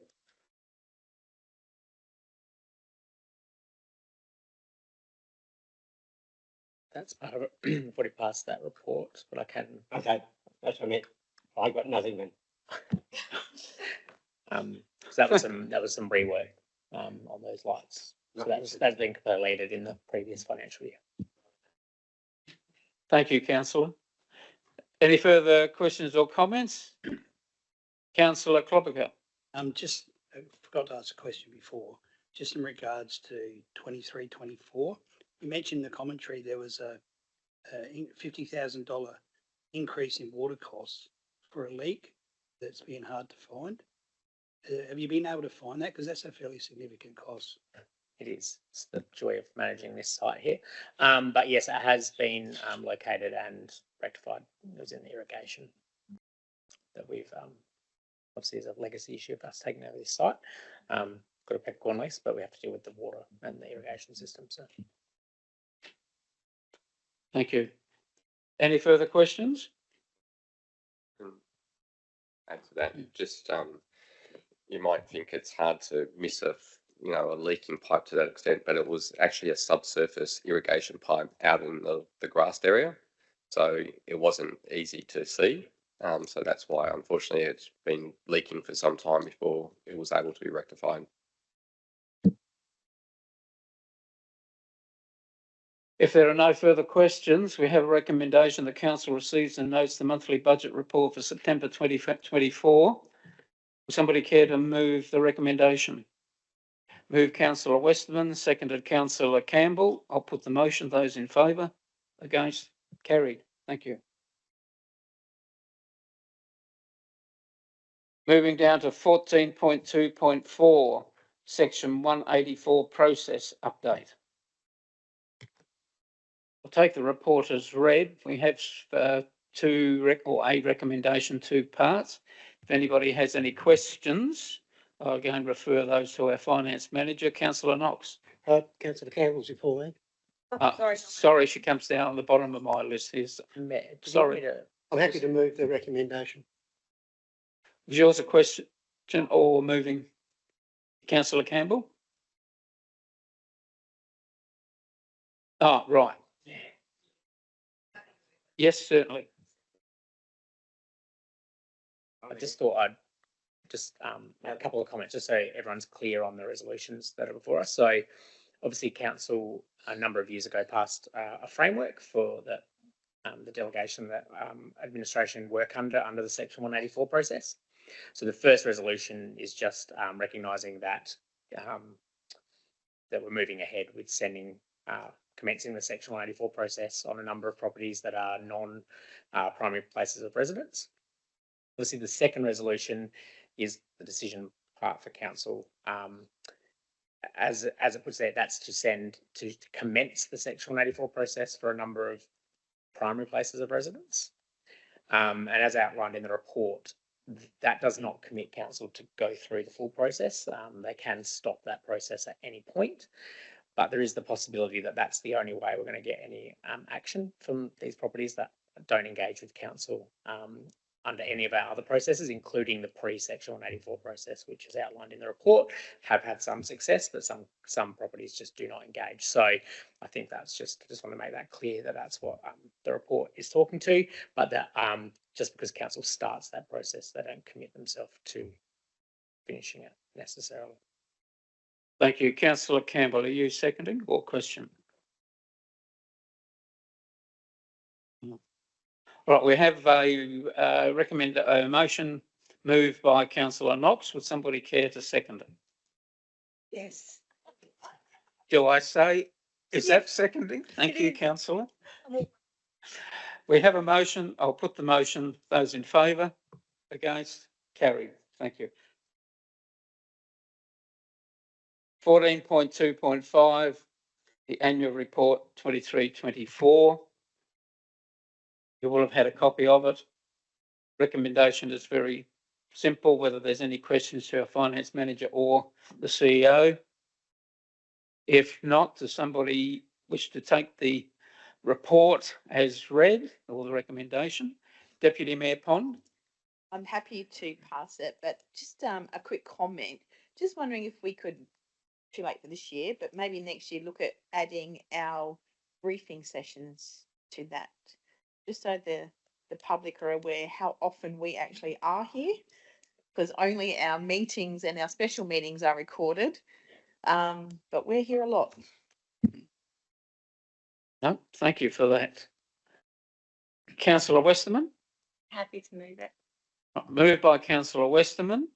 That's part of it. I've already passed that report, but I can. Okay, that's what I meant. I got nothing then. So that was some rework on those lights. So that's been completed in the previous financial year. Thank you, Councillor. Any further questions or comments? Councillor Klobuchar. Just I forgot to ask a question before, just in regards to 23-24. You mentioned in the commentary there was a $50,000 increase in water costs for a leak that's been hard to find. Have you been able to find that? Because that's a fairly significant cost. It is. It's the joy of managing this site here. But yes, it has been located and rectified. It was in the irrigation that we've obviously is a legacy issue of us taking over this site. Got a peppercorn lease, but we have to deal with the water and the irrigation system. So, Thank you. Any further questions? Add to that, just you might think it's hard to miss a leaking pipe to that extent, but it was actually a subsurface irrigation pipe out in the grassed area, so it wasn't easy to see. So that's why, unfortunately, it's been leaking for some time before it was able to be rectified. If there are no further questions, we have a recommendation the Council receives and notes the monthly budget report for September 2024. Would somebody care to move the recommendation? Move Councillor Westerman, seconded Councillor Campbell. I'll put the motion. Those in favour? Against? Carried. Thank you. Moving down to 14.2.4, Section 184 process update. I'll take the report as read. We have a recommendation, 2 parts. If anybody has any questions, I'll again refer those to our finance manager, Councillor Knox. Councillor Campbell's before me. Sorry, she comes down on the bottom of my list here. Sorry. I'm happy to move the recommendation. Was yours a question or moving? Councillor Campbell? Oh, right. Yes, certainly. I just thought I'd just a couple of comments just so everyone's clear on the resolutions that are before us. So obviously council a number of years ago passed a framework for the delegation that administration work under the Section 184 process. So the first resolution is just recognising that that we're moving ahead with commencing the Section 184 process on a number of properties that are non-primary places of residence. Obviously, the second resolution is the decision part for council. As it puts there, that's to commence the Section 184 process for a number of primary places of residence. And as outlined in the report, that does not commit council to go through the full process. They can stop that process at any point, but there is the possibility that that's the only way we're going to get any action from these properties that don't engage with council under any of our other processes, including the pre-Section 184 process, which is outlined in the report, have had some success, but some properties just do not engage. So I think that's just want to make that clear that that's what the report is talking to, but that just because council starts that process, they don't commit themselves to finishing it necessarily. Thank you. Councillor Campbell, are you seconding or question? Right, we have a motion moved by Councillor Knox. Would somebody care to second it? Yes. Do I say, is that seconding? Thank you, Councillor. We have a motion. I'll put the motion. Those in favour? Against? Carried. Thank you. 14.2.5, the annual report 23-24. You will have had a copy of it. Recommendation is very simple, whether there's any questions to our finance manager or the CEO. If not, does somebody wish to take the report as read or the recommendation? Deputy Mayor Pond. I'm happy to pass it, but just a quick comment. Just wondering if we could, too late for this year, but maybe next year look at adding our briefing sessions to that, just so the public are aware how often we actually are here, because only our meetings and our special meetings are recorded, but we're here a lot. No, thank you for that. Councillor Westerman. Happy to move it. Moved by Councillor Westerman.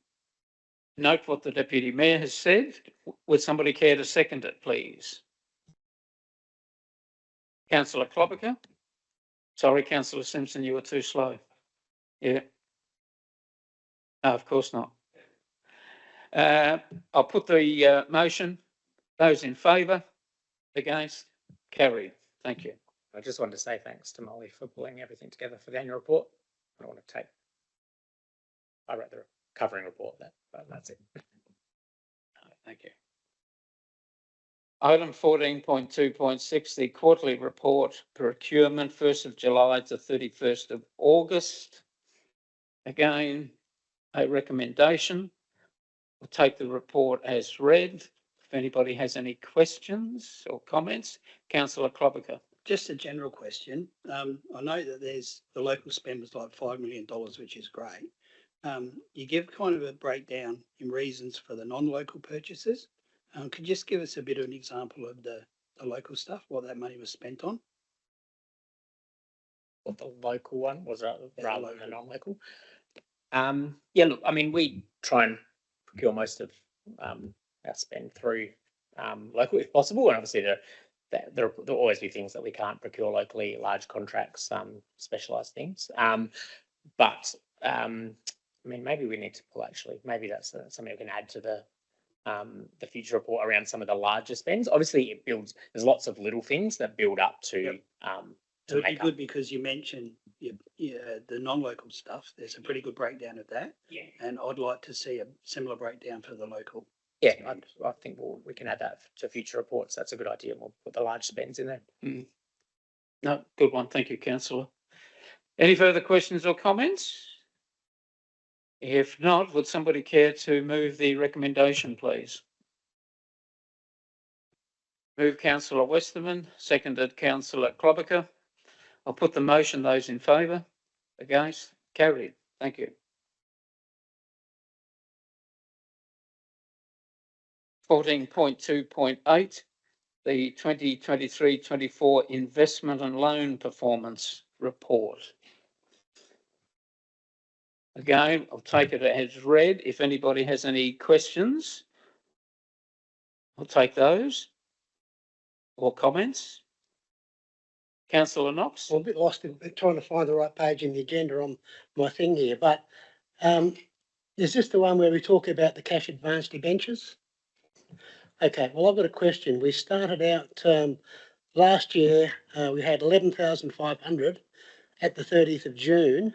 Note what the Deputy Mayor has said. Would somebody care to second it, please? Councillor Klobuchar. Sorry, Councillor Simpson, you were too slow. Yeah. No, of course not. I'll put the motion. Those in favour? Against? Carried. Thank you. I just wanted to say thanks to Molly for pulling everything together for the annual report. I don't want to I wrote the covering report, but that's it. Thank you. Item 14.2.6, the quarterly report procurement, 1st of July to 31st of August. Again, a recommendation. We'll take the report as read. If anybody has any questions or comments, Councillor Klobuchar. Just a general question. I know that there's the local spend was like $5 million, which is great. You give kind of a breakdown in reasons for the non-local purchases. Could you just give us a bit of an example of the local stuff, what that money was spent on? What the local one was rather than the non-local. Yeah, look, I mean, we try and procure most of our spend through local if possible, and obviously there'll always be things that we can't procure locally, large contracts, specialised things. But I mean, maybe we need to pull maybe that's something we can add to the the future report around some of the larger spends. Obviously, it builds. There's lots of little things that build up to Yep. to It'd be make good up. because you mentioned the non-local stuff. There's a pretty good breakdown of that. Yeah. And I'd like to see a similar breakdown for the local. Yeah, I think we can add that to future reports. That's a good idea. We'll put the large spends in there. No, good one. Thank you, councillor. Any further questions or comments? If not, would somebody care to move the recommendation, please? Move councillor Westerman, seconded councillor Klobuchar. I'll put the motion. Those in favour? Against? Carried. Thank you. 14.2.8, the 2023-24 investment and loan performance report. Again, I'll take it as read. If anybody has any questions, I'll take those. Or comments? Councillor Knox? I'm a bit lost in trying to find the right page in the agenda on my thing here, but is this the one where we talk about the cash advance debentures? Okay, well, I've got a question. We started out last year, we had 11,500 at the 30th of June,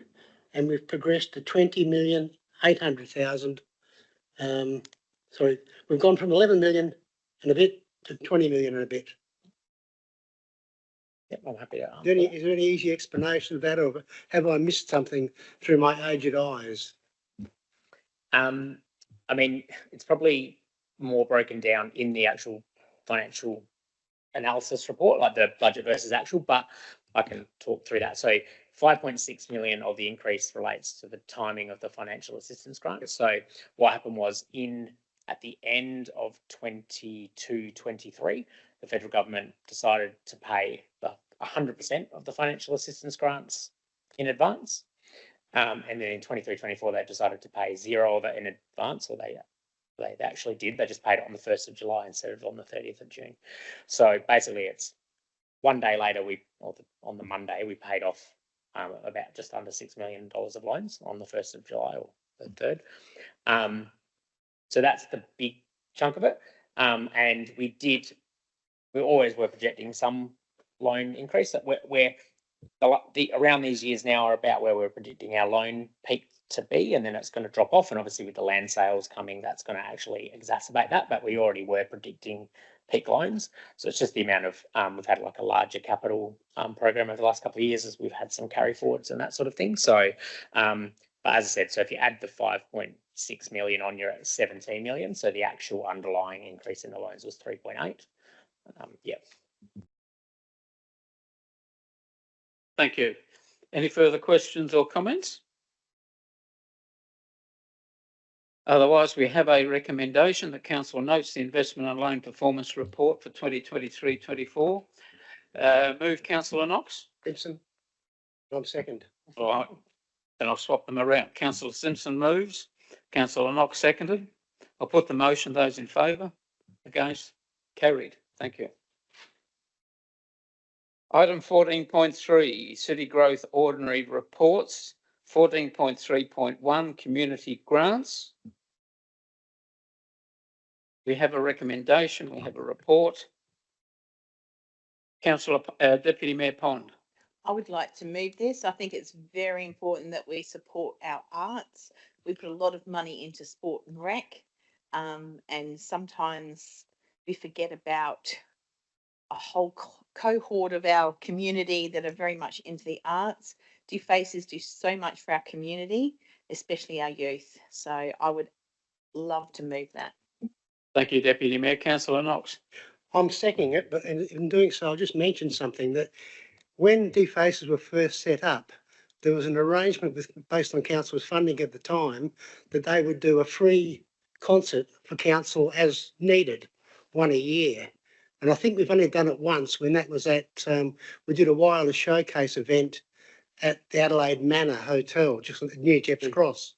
and we've progressed to 20,800,000. Sorry, we've gone from 11 million and a bit to 20 million and a bit. Yep, I'm happy to answer. Is there any easy explanation of that, or have I missed something through my aged eyes? I mean, it's probably more broken down in the actual financial analysis report, like the budget versus actual, but I can talk through that. So 5.6 million of the increase relates to the timing of the financial assistance grant. So what happened was at the end of 22-23, the federal government decided to pay 100% of the financial assistance grants in advance. And then in 23-24, they decided to pay zero of it in advance, or they actually did. They just paid it on the 1st of July instead of on the 30th of June. So basically, it's one day later, on the Monday, we paid off about just under $6 million of loans on the 1st of July or the 3rd. So that's the big chunk of it. And we always were projecting some loan increase. That we're around these years now are about where we're predicting our loan peak to be, and then it's going to drop off. And obviously with the land sales coming, that's going to actually exacerbate that. But we already were predicting peak loans. So it's just the amount of, we've had like a larger capital program over the last couple of years as we've had some carry forwards and that sort of thing. So, but as I said, so if you add the 5.6 million on, you're at 17 million. So the actual underlying increase in the loans was 3.8. Yeah. Thank you. Any further questions or comments? Otherwise, we have a recommendation that council notes the investment and loan performance report for 2023-24. Move councillor Knox. Simpson. I'm second. All right. Then I'll swap them around. Councillor Simpson moves. Councillor Knox seconded. I'll put the motion. Those in favour? Against? Carried. Thank you. Item 14.3, City Growth Ordinary Reports. 14.3.1, Community Grants. We have a recommendation. We have a report. Councillor Deputy Mayor Pond. I would like to move this. I think it's very important that we support our arts. We put a lot of money into sport and rec, and sometimes we forget about a whole cohort of our community that are very much into the arts. Defaces do so much for our community, especially our youth. So I would love to move that. Thank you, Deputy Mayor. Councillor Knox. I'm seconding it, but in doing so, I'll just mention something that when Defaces were first set up, there was an arrangement based on council's funding at the time that they would do a free concert for council as needed, one a year. And I think we've only done it once when that was at, we did a Whyalla showcase event at the Adelaide Manor Hotel, just near Jepps Cross.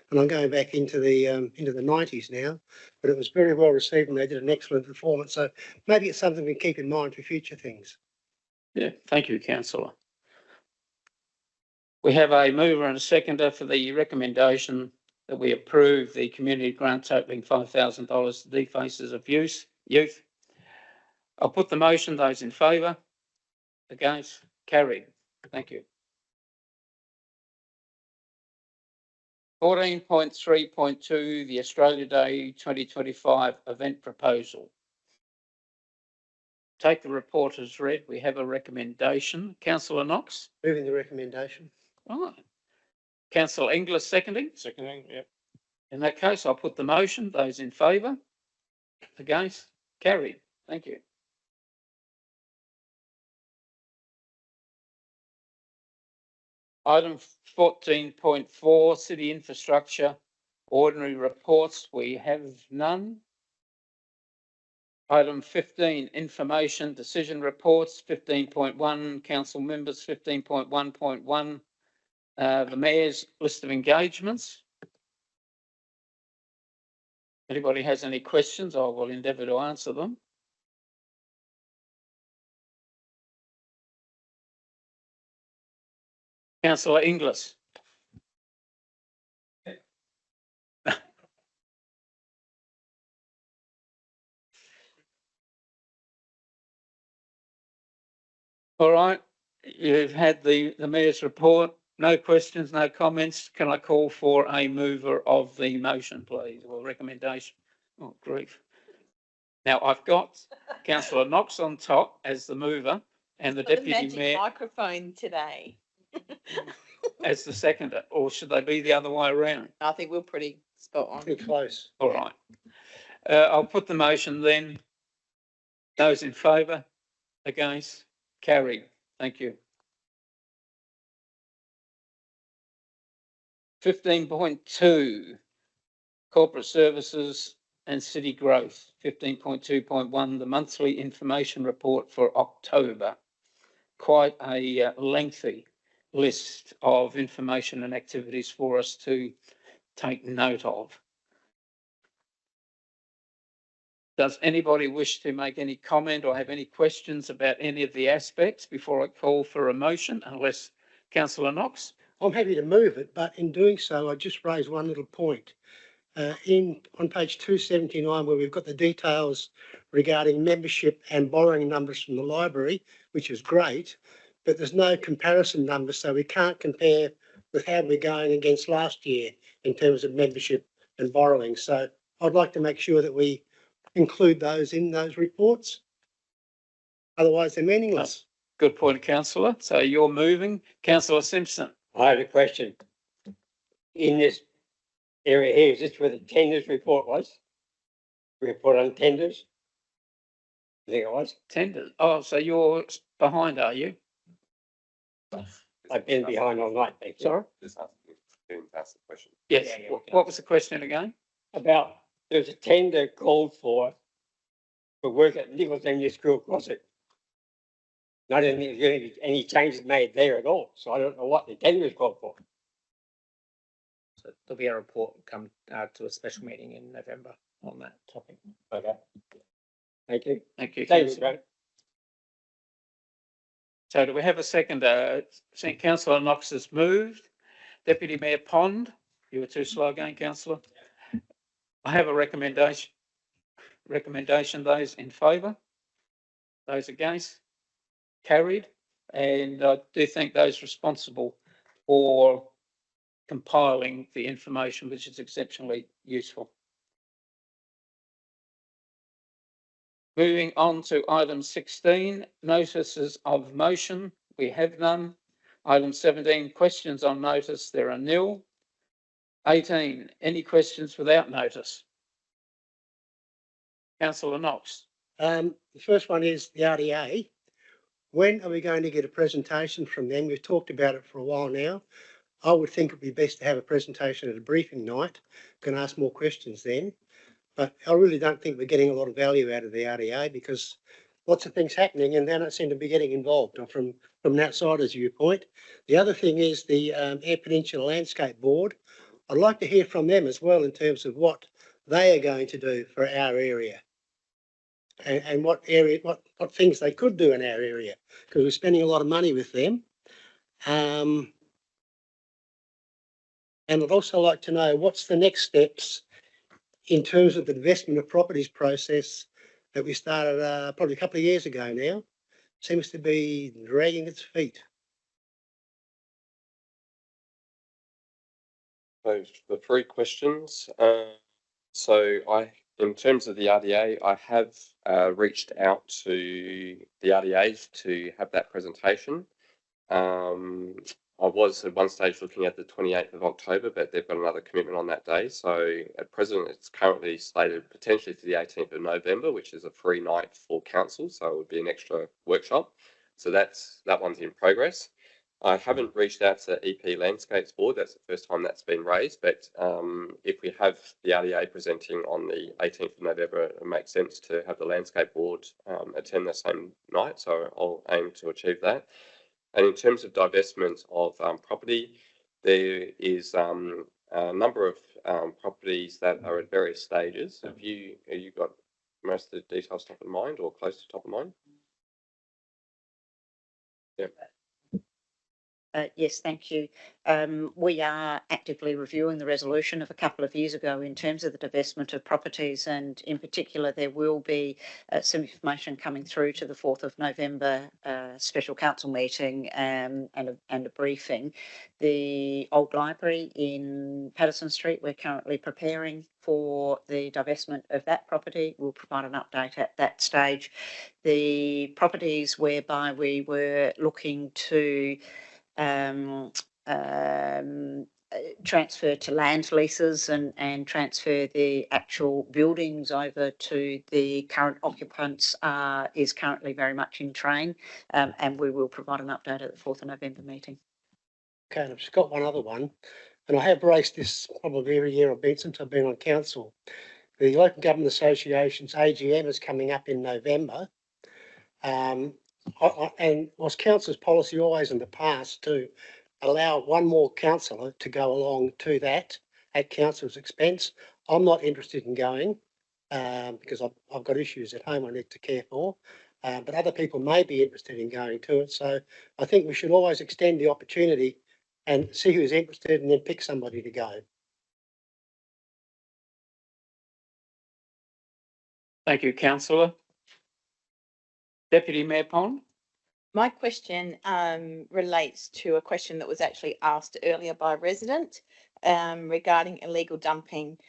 And I'm going back into the 90s now, but it was very well received and they did an excellent performance. So maybe it's something we keep in mind for future things. Yeah, thank you, councillor. We have a mover and a seconder for the recommendation that we approve the community grant totaling $5,000 to Defaces of Youth. I'll put the motion. Those in favour? Against? Carried. Thank you. 14.3.2, the Australia Day 2025 event proposal. Take the report as read. We have a recommendation. Councillor Knox? Moving the recommendation. Right. Councillor Inglis seconding? Seconding, yep. In that case, I'll put the motion. Those in favour? Against? Carried. Thank you. Item 14.4, City Infrastructure Ordinary Reports. We have none. Item 15, Information Decision Reports. 15.1, Council Members. 15.1.1, the Mayor's List of Engagements. Anybody has any questions, I will endeavour to answer them. Councillor Inglis. All right, you've had the Mayor's report. No questions, no comments. Can I call for a mover of the motion, please, or recommendation? Oh, grief. Now, I've got Councillor Knox on top as the mover and the Deputy magic Mayor microphone today. as the seconder, or should they be the other way around? I think we're pretty spot on. Pretty close. All right. I'll put the motion then. Those in favour? Against? Carried. Thank you. 15.2, Corporate Services and City Growth. 15.2.1, the monthly information report for October. Quite a lengthy list of information and activities for us to take note of. Does anybody wish to make any comment or have any questions about any of the aspects before I call for a motion, unless Councillor Knox? I'm happy to move it, but in doing so, I just raise one little point. On page 279, where we've got the details regarding membership and borrowing numbers from the library, which is great, but there's no comparison numbers, so we can't compare with how we're going against last year in terms of membership and borrowing. So I'd like to make sure that we include those in those reports. Otherwise, they're meaningless. Good point, Councillor. So you're moving. Councillor Simpson. I had a question. In this area here, is this where the tenders report was? Report on tenders? I think it was. Tenders. Oh, so you're behind, are you? I've been behind all night, thank you. Sorry? Just ask the question. Yes. Yeah. What was the question again? About, there's a tender called for work at Nichols Avenue School Closet. Not any changes made there at all, so I don't know what the tender is called for. So there'll be a report come to a special meeting in November on that topic. Okay. Thank you. Thank you, Thank you, Councillor. Brad. So do we have a second? Councillor Knox has moved. Deputy Mayor Pond, you were too slow again, Councillor. I have a recommendation. Those in favour? Those against? Carried. And I do thank those responsible for compiling the information, which is exceptionally useful. Moving on to item 16, notices of motion. We have none. Item 17, questions on notice. There are nil. 18, any questions without notice? Councillor Knox. The first one is the RDA. When are we going to get a presentation from them? We've talked about it for a while now. I would think it would be best to have a presentation at a briefing night. Can ask more questions then. But I really don't think we're getting a lot of value out of the RDA because lots of things happening and they don't seem to be getting involved from an outsider's viewpoint. The other thing is the Eyre Peninsula Landscape Board. I'd like to hear from them as well in terms of what they are going to do for our area and what things they could do in our area, because we're spending a lot of money with them. And I'd also like to know what's the next steps in terms of the divestment of properties process that we started probably a couple of years ago now. Seems to be dragging its feet. So the 3 questions. In terms of the RDA, I have reached out to the RDAs to have that presentation. I was at one stage looking at the 28th of October, but they've got another commitment on that day. So at present, it's currently slated potentially to the 18th of November, which is a free night for council. So it would be an extra workshop. So that one's in progress. I haven't reached out to EP Landscapes Board. That's the first time that's been raised. But if we have the RDA presenting on the 18th of November, it makes sense to have the Landscape Board attend the same night. So I'll aim to achieve that. And in terms of divestment of property, there is a number of properties that are at various stages. Have you got most of the details top of mind or close to top of mind? Yeah. Yes, thank you. We are actively reviewing the resolution of a couple of years ago in terms of the divestment of properties, and in particular there will be some information coming through to the 4th of November special council meeting and a briefing. The old library in Patterson Street, we're currently preparing for the divestment of that property. We'll provide an update at that stage. The properties whereby we were looking to transfer to land leases and transfer the actual buildings over to the current occupants is currently very much in train, and we will provide an update at the 4th of November meeting. Okay, and I've just got one other one, and I have raised this probably every year since I've been on council. The Local Government Association's AGM is coming up in November. And was council's policy always in the past to allow one more councillor to go along to that at council's expense? I'm not interested in going because I've got issues at home I need to care for, but other people may be interested in going to it. So I think we should always extend the opportunity and see who's interested and then pick somebody to go. Thank you, councillor. Deputy Mayor Pond. My question relates to a question that was actually asked earlier by a resident regarding illegal dumping.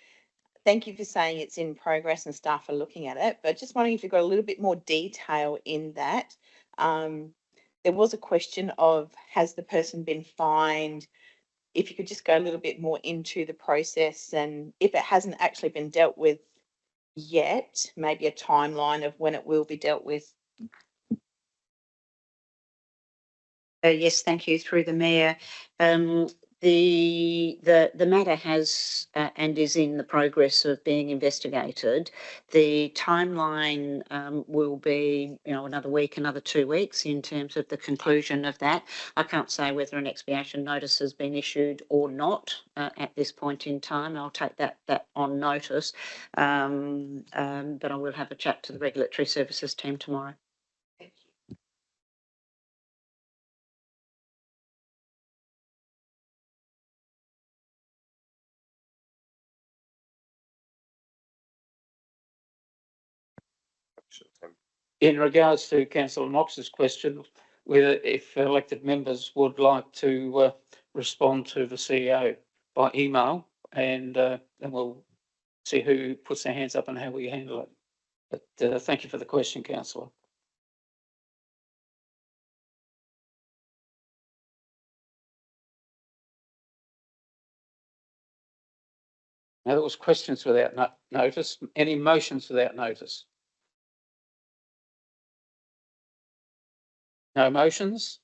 Thank you for saying it's in progress and staff are looking at it, but just wondering if you've got a little bit more detail in that. There was a question of, has the person been fined? If you could just go a little bit more into the process, and if it hasn't actually been dealt with yet, maybe a timeline of when it will be dealt with. Yes, thank you. Through the mayor, the matter has and is in the progress of being investigated. The timeline will be, another week, another 2 weeks in terms of the conclusion of that. I can't say whether an expiation notice has been issued or not at this point in time. I'll take that on notice, but I will have a chat to the Regulatory Services team tomorrow. In regards to Councillor Knox's question, whether if elected members would like to respond to the CEO by email, and then we'll see who puts their hands up and how we handle it. But thank you for the question, councillor. Now, there was questions without notice. Any motions without notice? No motions?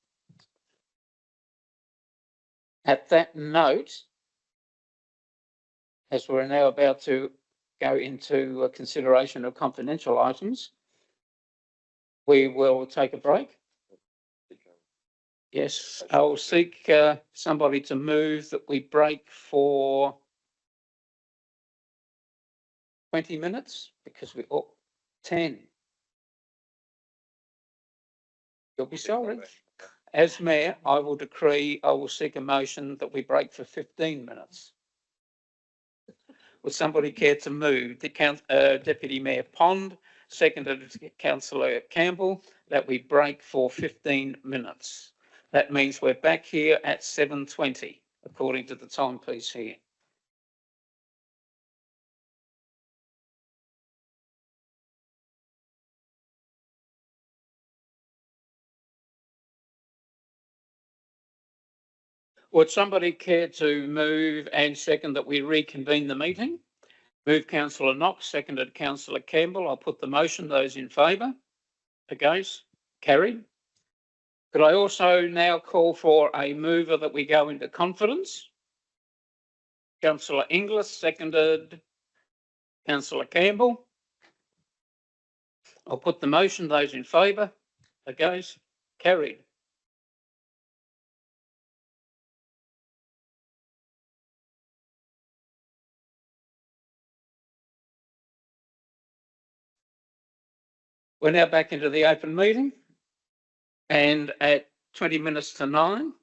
At that note, as we're now about to go into a consideration of confidential items, we will take a break. Yes, I'll seek somebody to move that we break for 20 minutes because we're 10. You'll be sorry. As Mayor, I will seek a motion that we break for 15 minutes. Would somebody care to move? Deputy Mayor Pond, seconded Councillor Campbell, that we break for 15 minutes. That means we're back here at 7:20, according to the timepiece here. Would somebody care to move and second that we reconvene the meeting? Move Councillor Knox, seconded Councillor Campbell. I'll put the motion. Those in favour? Against? Carried. Could I also now call for a mover that we go into confidence? Councillor Inglis, seconded Councillor Campbell. I'll put the motion. Those in favour? Against? Carried. We're now back into the open meeting, and at 20 minutes to 9,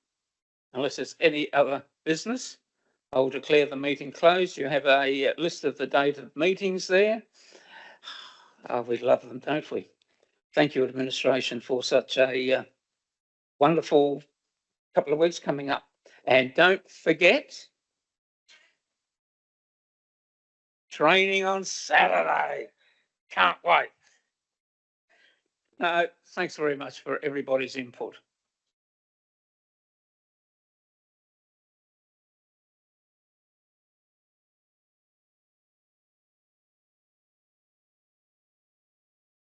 unless there's any other business, I will declare the meeting closed. You have a list of the date of meetings there. Oh, we love them, don't we? Thank you, administration, for such a wonderful couple of weeks coming up. And don't forget, training on Saturday. Can't wait. No, thanks very much for everybody's input.